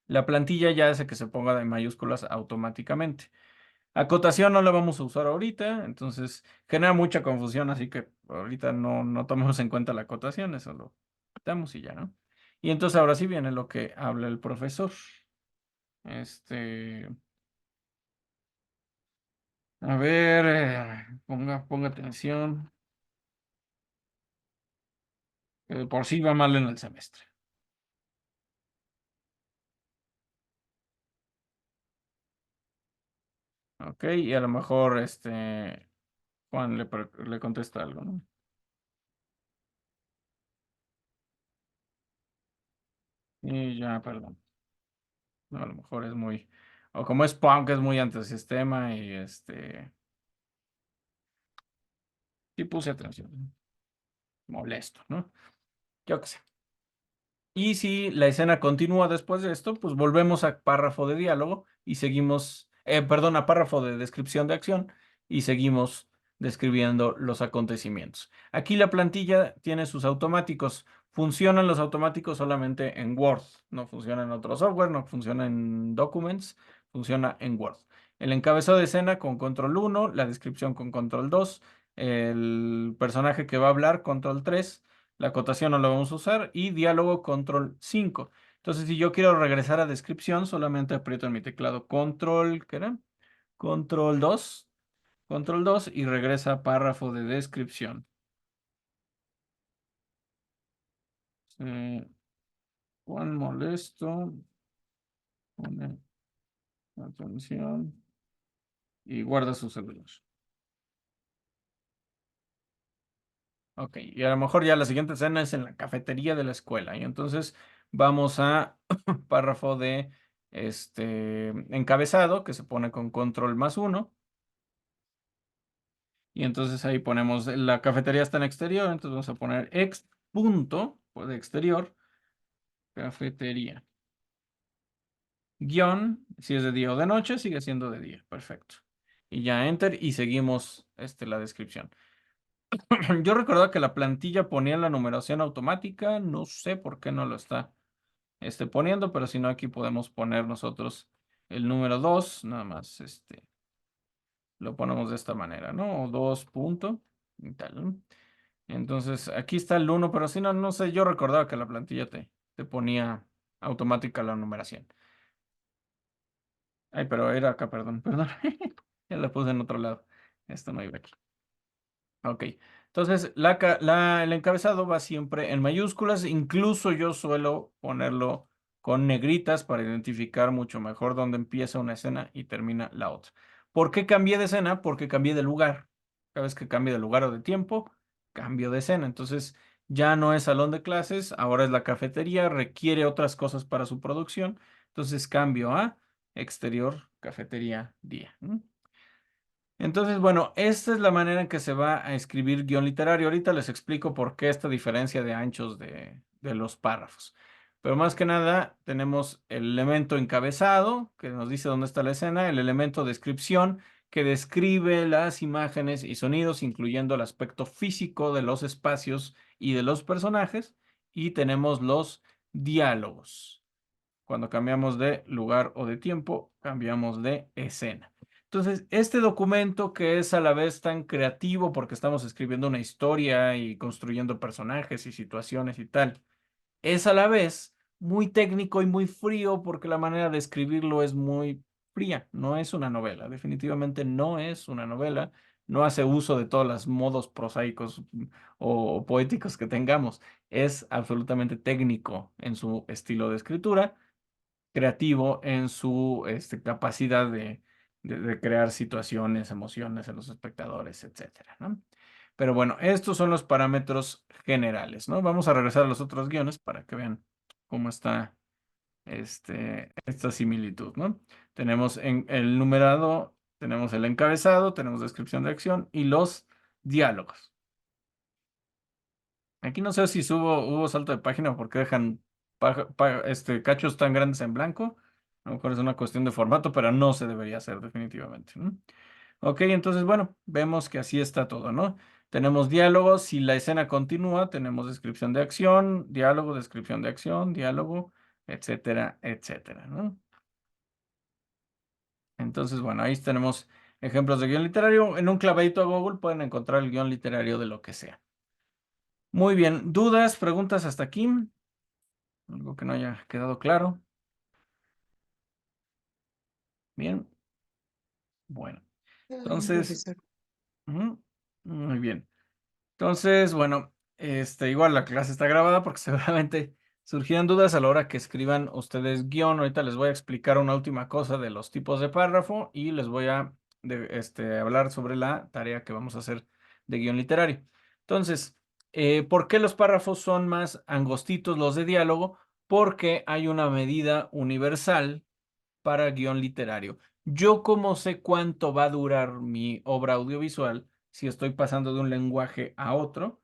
La plantilla ya hace que se ponga de mayúsculas automáticamente. Acotación no la vamos a usar ahorita, entonces genera mucha confusión, así que ahorita no tomemos en cuenta la acotación, eso lo quitamos y ya, ¿no? Y entonces ahora sí viene lo que habla el profesor. Este, a ver, ponga atención, que de por sí va mal en el semestre. Ok, y a lo mejor Juan le contesta algo, ¿no? Y ya, perdón. No, a lo mejor es muy, o como es punk, es muy antisistema y sí puse atención. Molesto, ¿no? Yo qué sé. Y si la escena continúa después de esto, pues volvemos a párrafo de diálogo y seguimos, perdón, a párrafo de descripción de acción y seguimos describiendo los acontecimientos. Aquí la plantilla tiene sus automáticos. Funcionan los automáticos solamente en Word, no funciona en otro software, no funciona en Documents, funciona en Word. El encabezado de escena con control 1, la descripción con control 2, el personaje que va a hablar, control 3. La acotación no la vamos a usar y diálogo control 5. Entonces, si yo quiero regresar a descripción, solamente aprieto en mi teclado control, ¿qué era? Control 2 y regresa a párrafo de descripción. Juan molesto, pone atención y guarda su celular. Ok, y a lo mejor ya la siguiente escena es en la cafetería de la escuela. Y entonces vamos a párrafo de encabezado que se pone con control más 1. Y entonces ahí ponemos, la cafetería está en exterior, entonces vamos a poner ex punto pues, de exterior, cafetería. Guión, si es de día o de noche, sigue siendo de día. Perfecto. Y ya enter y seguimos la descripción. Yo recordaba que la plantilla ponía la numeración automática, no sé por qué no lo está poniendo, pero si no aquí podemos poner nosotros el número 2, nada más lo ponemos de esta manera, ¿no? O 2 punto y tal, ¿no? Entonces aquí está el 1, pero si no, no sé, yo recordaba que la plantilla te ponía automática la numeración. Ay, pero era acá, perdón. Ya la puse en otro lado. Esto no iba aquí. Ok, entonces el encabezado va siempre en mayúsculas, incluso yo suelo ponerlo con negritas para identificar mucho mejor dónde empieza una escena y termina la otra. ¿Por qué cambié de escena? Porque cambié de lugar. Cada vez que cambie de lugar o de tiempo, cambio de escena. Entonces, ya no es salón de clases, ahora es la cafetería, requiere otras cosas para su producción. Entonces, cambio a exterior, cafetería, día. Entonces, bueno, esta es la manera en que se va a escribir guión literario. Ahorita les explico por qué esta diferencia de anchos de los párrafos. Pero más que nada, tenemos el elemento encabezado, que nos dice dónde está la escena, el elemento descripción, que describe las imágenes y sonidos, incluyendo el aspecto físico de los espacios y de los personajes. Y tenemos los diálogos. Cuando cambiamos de lugar o de tiempo, cambiamos de escena. Entonces, este documento que es a la vez tan creativo porque estamos escribiendo una historia y construyendo personajes y situaciones y tal, es a la vez muy técnico y muy frío porque la manera de escribirlo es muy fría. No es una novela, definitivamente no es una novela. No hace uso de todos los modos prosaicos o poéticos que tengamos. Es absolutamente técnico en su estilo de escritura, creativo en su capacidad de crear situaciones, emociones en los espectadores, etcétera, ¿no? Pero bueno, estos son los parámetros generales, ¿no? Vamos a regresar a los otros guiones para que vean cómo está esta similitud, ¿no? Tenemos en el numerado, tenemos el encabezado, tenemos descripción de acción y los diálogos. Aquí no sé si hubo salto de página porque dejan cachos tan grandes en blanco. A lo mejor es una cuestión de formato, pero no se debería hacer definitivamente, ¿no? Ok, entonces, bueno, vemos que así está todo, ¿no? Tenemos diálogos, si la escena continúa, tenemos descripción de acción, diálogo, etcétera, etcétera, ¿no? Entonces, bueno, ahí tenemos ejemplos de guión literario. En un clavadito a Google pueden encontrar el guión literario de lo que sea. Muy bien, ¿dudas, preguntas hasta aquí? ¿Algo que no haya quedado claro? Bien, bueno. Entonces, Profesor. muy bien. Entonces, bueno, igual la clase está grabada porque seguramente surgirán dudas a la hora que escriban ustedes guión. Ahorita les voy a explicar una última cosa de los tipos de párrafo y les voy a hablar sobre la tarea que vamos a hacer de guión literario. Entonces, ¿por qué los párrafos son más angostitos los de diálogo? Porque hay una medida universal para guión literario. Yo cómo sé cuánto va a durar mi obra audiovisual si estoy pasando de un lenguaje a otro,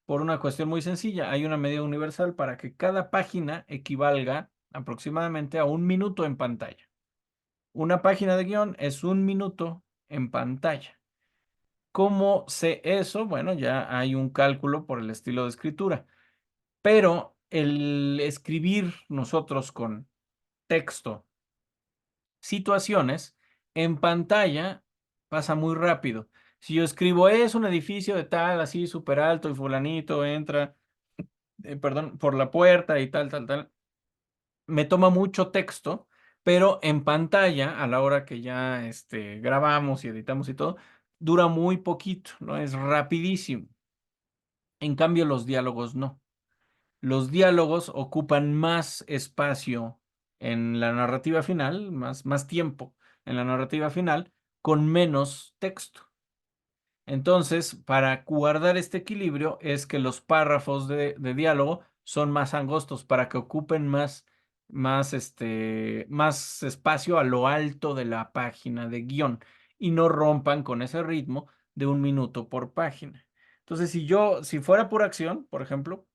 por una cuestión muy sencilla. Hay una medida universal para que cada página equivalga aproximadamente a 1 minuto en pantalla. Una página de guión es 1 minuto en pantalla. ¿Cómo sé eso? Bueno, ya hay un cálculo por el estilo de escritura, pero el escribir nosotros con texto situaciones en pantalla pasa muy rápido. Si yo escribo es un edificio de tal, así súper alto y fulanito entra, perdón, por la puerta y tal, tal, tal, me toma mucho texto, pero en pantalla, a la hora que ya grabamos y editamos y todo, dura muy poquito, ¿no? Es rapidísimo. En cambio, los diálogos no. Los diálogos ocupan más espacio en la narrativa final, más tiempo en la narrativa final, con menos texto. Entonces, para guardar este equilibrio es que los párrafos de diálogo son más angostos para que ocupen más espacio a lo alto de la página de guión y no rompan con ese ritmo de 1 minuto por página. Entonces, si fuera por acción, por ejemplo,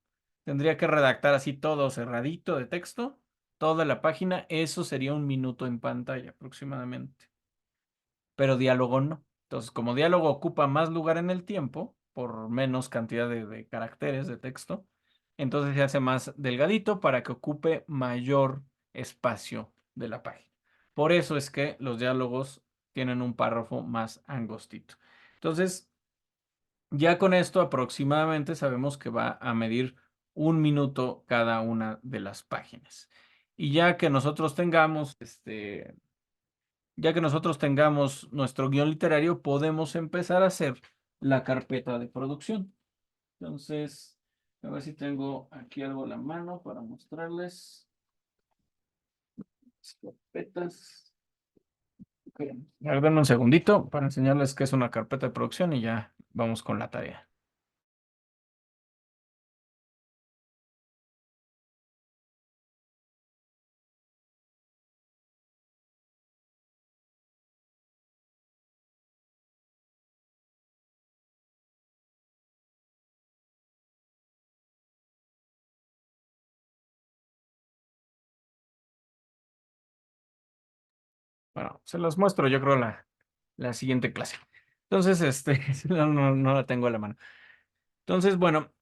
tendría que redactar así todo cerradito de texto, toda la página, eso sería 1 minuto en pantalla aproximadamente, pero diálogo no. Entonces, como diálogo ocupa más lugar en el tiempo, por menos cantidad de caracteres de texto, entonces se hace más delgadito para que ocupe mayor espacio de la página. Por eso es que los diálogos tienen un párrafo más angostito. Entonces, ya con esto aproximadamente sabemos que va a medir 1 minuto cada una de las páginas. Y ya que nosotros tengamos nuestro guión literario, podemos empezar a hacer la carpeta de producción. Entonces, a ver si tengo aquí algo a la mano para mostrarles. Las carpetas. A ver, denme un segundito para enseñarles qué es una carpeta de producción y ya vamos con la tarea. Bueno, se los muestro yo creo la siguiente clase. Entonces, no la tengo a la mano. Entonces, bueno,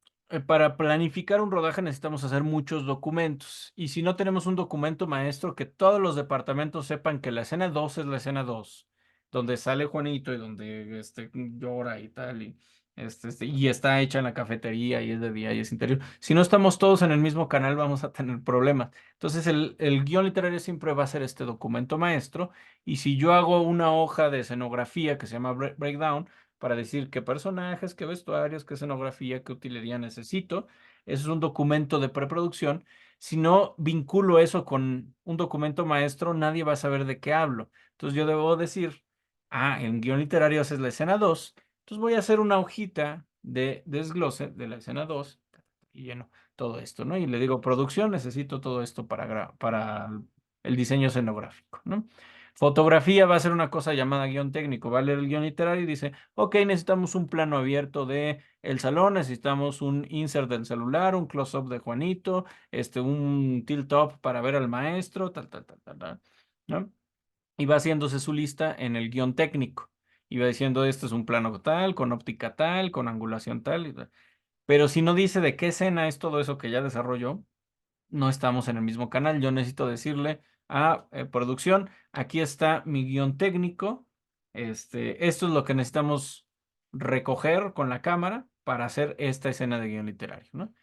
para planificar un rodaje necesitamos hacer muchos documentos. Y si no tenemos un documento maestro, que todos los departamentos sepan que la escena 2 es la escena 2 donde sale Juanito y donde llora y tal, y está hecha en la cafetería y es de día y es interior. Si no estamos todos en el mismo canal, vamos a tener problemas. Entonces, el guión literario siempre va a ser este documento maestro. Y si yo hago una hoja de escenografía que se llama breakdown, para decir qué personajes, qué vestuarios, qué escenografía, qué utilería necesito. Eso es un documento de preproducción. Si no vinculo eso con un documento maestro, nadie va a saber de qué hablo. Entonces yo debo decir, en guión literario es la escena 2. Entonces voy a hacer una hojita de desglose de la escena 2 y lleno todo esto, ¿no? Y le digo, producción, necesito todo esto para el diseño escenográfico, ¿no? Fotografía va a ser una cosa llamada guión técnico. Va a leer el guión literario y dice, ok, necesitamos un plano abierto de el salón, necesitamos un insert del celular, un close-up de Juanito, un tilt-up para ver al maestro, tal, ¿no? Y va haciéndose su lista en el guión técnico. Y va diciendo, este es un plano tal, con óptica tal, con angulación tal. Pero si no dice de qué escena es todo eso que ya desarrolló, no estamos en el mismo canal. Yo necesito decirle a producción, aquí está mi guión técnico. Esto es lo que necesitamos recoger con la cámara para hacer esta escena de guión literario, ¿no?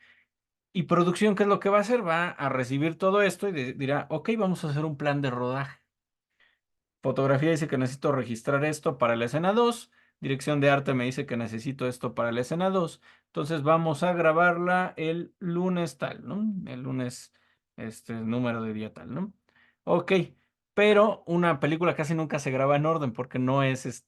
Y producción, ¿qué es lo que va a hacer? Va a recibir todo esto y dirá, ok, vamos a hacer un plan de rodaje. Fotografía dice que necesito registrar esto para la escena 2. Dirección de arte me dice que necesito esto para la escena 2. Entonces vamos a grabarla el lunes tal, ¿no? El lunes, número de día tal, ¿no? Ok, pero una película casi nunca se graba en orden porque no es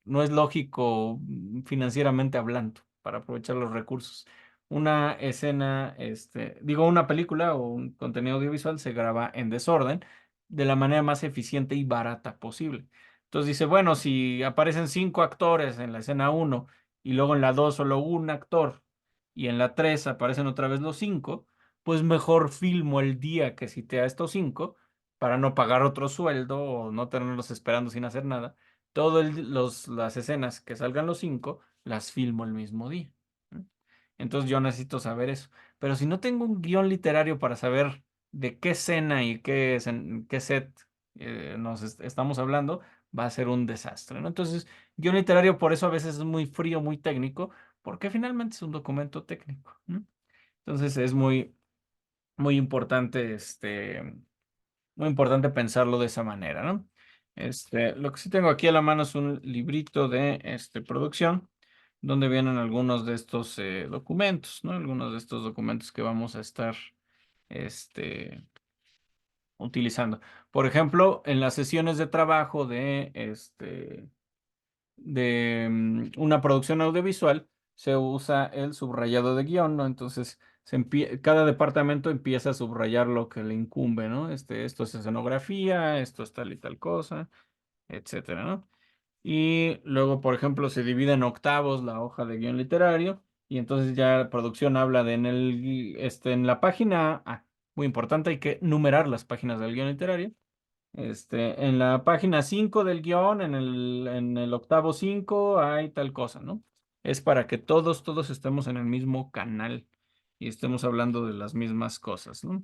lógico financieramente hablando para aprovechar los recursos. Una escena, una película o un contenido audiovisual se graba en desorden de la manera más eficiente y barata posible. Entonces dice, bueno, si aparecen 5 actores en la escena 1 y luego en la 2 solo un actor y en la 3 aparecen otra vez los 5, pues mejor filmo el día que cité a estos 5 para no pagar otro sueldo o no tenerlos esperando sin hacer nada. Las escenas que salgan los 5 las filmo el mismo día. ¿No? Entonces yo necesito saber eso. Pero si no tengo un guión literario para saber de qué escena y qué set estamos hablando, va a ser un desastre, ¿no? Entonces, guión literario por eso a veces es muy frío, muy técnico, porque finalmente es un documento técnico, ¿no? Entonces es muy importante, muy importante pensarlo de esa manera, ¿no? Lo que sí tengo aquí a la mano es un librito de producción, donde vienen algunos de estos documentos, ¿no? Algunos de estos documentos que vamos a estar este, utilizando. Por ejemplo, en las sesiones de trabajo de una producción audiovisual se usa el subrayado de guión, ¿no? Entonces, cada departamento empieza a subrayar lo que le incumbe, ¿no? Esto es escenografía, esto es tal y tal cosa, etcétera, ¿no? Y luego, por ejemplo, se divide en octavos la hoja de guión literario y entonces ya la producción habla de en la página, muy importante, hay que numerar las páginas del guión literario. En la página 5 del guión, en el octavo 5 hay tal cosa, ¿no? Es para que todos estemos en el mismo canal y estemos hablando de las mismas cosas, ¿no?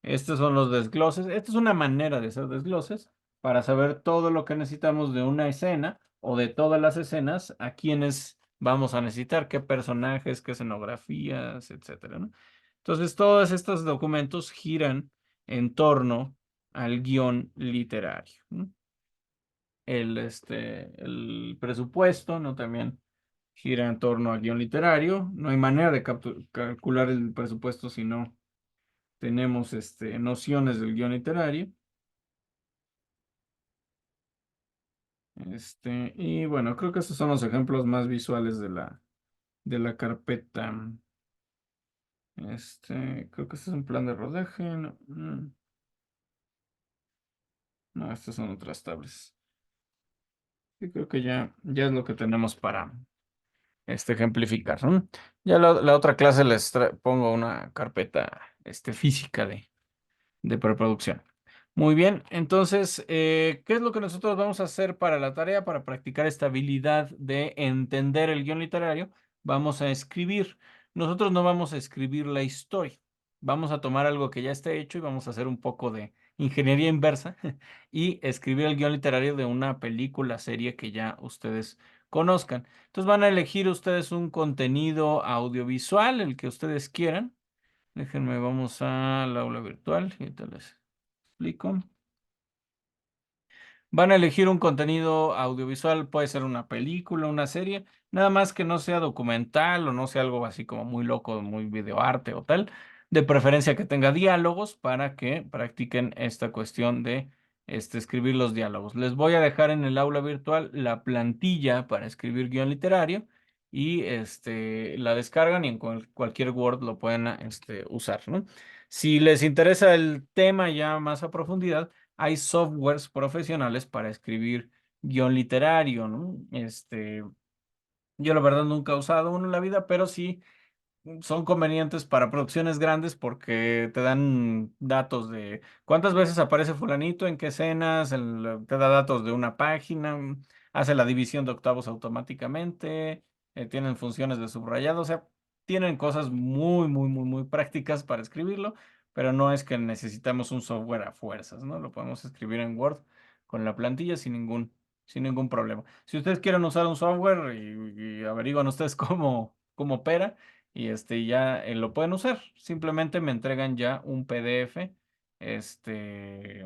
Estos son los desgloses. Esta es una manera de hacer desgloses para saber todo lo que necesitamos de una escena o de todas las escenas, a quiénes vamos a necesitar, qué personajes, qué escenografías, etcétera, ¿no? Entonces, todos estos documentos giran en torno al guión literario, ¿no? El presupuesto, ¿no? También gira en torno al guión literario. No hay manera de calcular el presupuesto si no tenemos nociones del guión literario. Y bueno, creo que estos son los ejemplos más visuales de la carpeta. Creo que este es un plan de rodaje. No, no, estas son otras tablas. Y creo que ya es lo que tenemos para ejemplificar, ¿no? Ya la otra clase les pongo una carpeta física de preproducción. Muy bien, entonces, ¿qué es lo que nosotros vamos a hacer para la tarea? Para practicar esta habilidad de entender el guión literario, vamos a escribir. Nosotros no vamos a escribir la historia. Vamos a tomar algo que ya esté hecho y vamos a hacer un poco de ingeniería inversa y escribir el guión literario de una película, serie que ya ustedes conozcan. Entonces van a elegir ustedes un contenido audiovisual, el que ustedes quieran. Déjenme, vamos al aula virtual y te les explico. Van a elegir un contenido audiovisual, puede ser una película, una serie, nada más que no sea documental o no sea algo así como muy loco, muy videoarte o tal. De preferencia que tenga diálogos para que practiquen esta cuestión de escribir los diálogos. Les voy a dejar en el aula virtual la plantilla para escribir guión literario y la descargan y en cualquier Word lo pueden usar, ¿no? Si les interesa el tema ya más a profundidad, hay softwares profesionales para escribir guión literario, ¿no? Yo la verdad nunca he usado uno en la vida, pero sí son convenientes para producciones grandes porque te dan datos de cuántas veces aparece fulanito, en qué escenas, te da datos de una página, hace la división de octavos automáticamente, tienen funciones de subrayado, o sea, tienen cosas muy, muy, muy, muy prácticas para escribirlo, pero no es que necesitamos un software a fuerzas, ¿no? Lo podemos escribir en Word con la plantilla sin ningún problema. Si ustedes quieren usar un software y averiguan ustedes cómo opera, y ya lo pueden usar. Simplemente me entregan ya un PDF, este,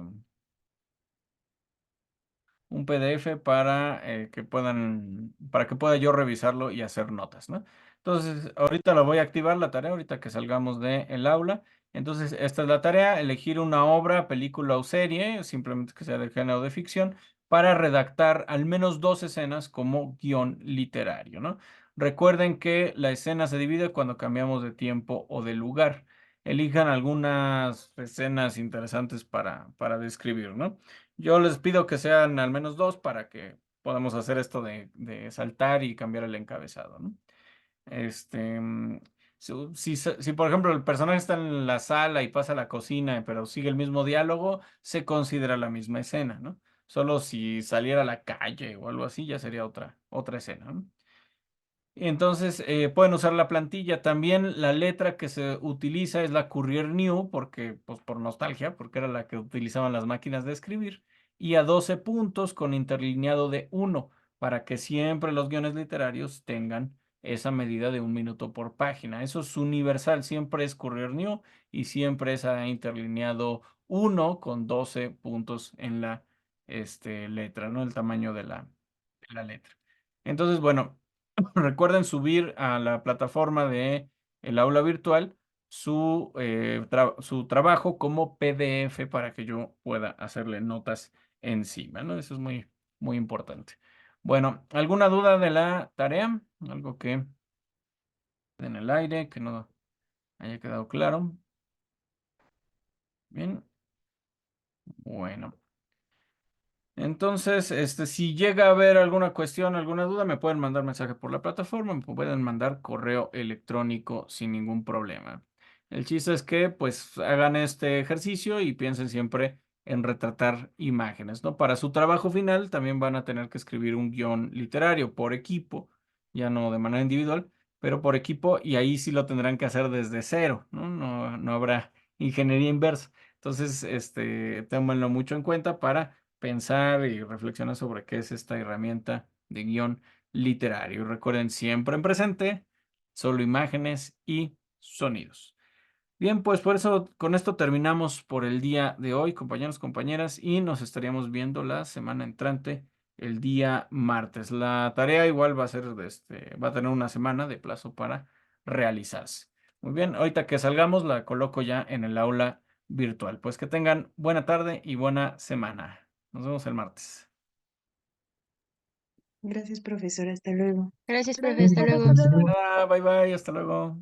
un PDF para que pueda yo revisarlo y hacer notas, ¿no? Entonces, ahorita lo voy a activar la tarea, ahorita que salgamos del aula. Entonces, esta es la tarea, elegir una obra, película o serie, simplemente que sea de género de ficción, para redactar al menos 2 escenas como guión literario, ¿no? Recuerden que la escena se divide cuando cambiamos de tiempo o de lugar. Elijan algunas escenas interesantes para describir, ¿no? Yo les pido que sean al menos 2 para que podamos hacer esto de saltar y cambiar el encabezado, ¿no? Este, mm, si, por ejemplo el personaje está en la sala y pasa a la cocina, pero sigue el mismo diálogo, se considera la misma escena, ¿no? Solo si saliera a la calle o algo así, ya sería otra escena, ¿no? Entonces, pueden usar la plantilla. También la letra que se utiliza es la Courier New, porque, pues por nostalgia, porque era la que utilizaban las máquinas de escribir. Y a 12 puntos con interlineado de 1, para que siempre los guiones literarios tengan esa medida de 1 minuto por página. Eso es universal, siempre es Courier New y siempre es a interlineado 1 con 12 puntos en la letra, ¿no? El tamaño de la letra. Entonces, bueno. Recuerden subir a la plataforma de el aula virtual su trabajo como PDF para que yo pueda hacerle notas encima, ¿no? Eso es muy, muy importante. Bueno, ¿alguna duda de la tarea? Algo que en el aire, que no haya quedado claro. Bien, bueno. Entonces, si llega a haber alguna cuestión, alguna duda, me pueden mandar mensaje por la plataforma, me pueden mandar correo electrónico sin ningún problema. El chiste es que, pues, hagan este ejercicio y piensen siempre en retratar imágenes, ¿no? Para su trabajo final también van a tener que escribir un guión literario por equipo, ya no de manera individual, pero por equipo, y ahí sí lo tendrán que hacer desde cero, ¿no? No habrá ingeniería inversa. Entonces, tómenlo mucho en cuenta para pensar y reflexionar sobre qué es esta herramienta de guión literario. Recuerden siempre en presente, solo imágenes y sonidos. Bien, pues por eso con esto terminamos por el día de hoy, compañeros, compañeras, y nos estaríamos viendo la semana entrante, el día martes. La tarea igual va a ser va a tener una semana de plazo para realizarse. Muy bien, ahorita que salgamos la coloco ya en el aula virtual. Pues que tengan buena tarde y buena semana. Nos vemos el martes. Gracias, profesor. Hasta luego. Gracias, profe. Hasta luego. De nada, bye bye, hasta luego.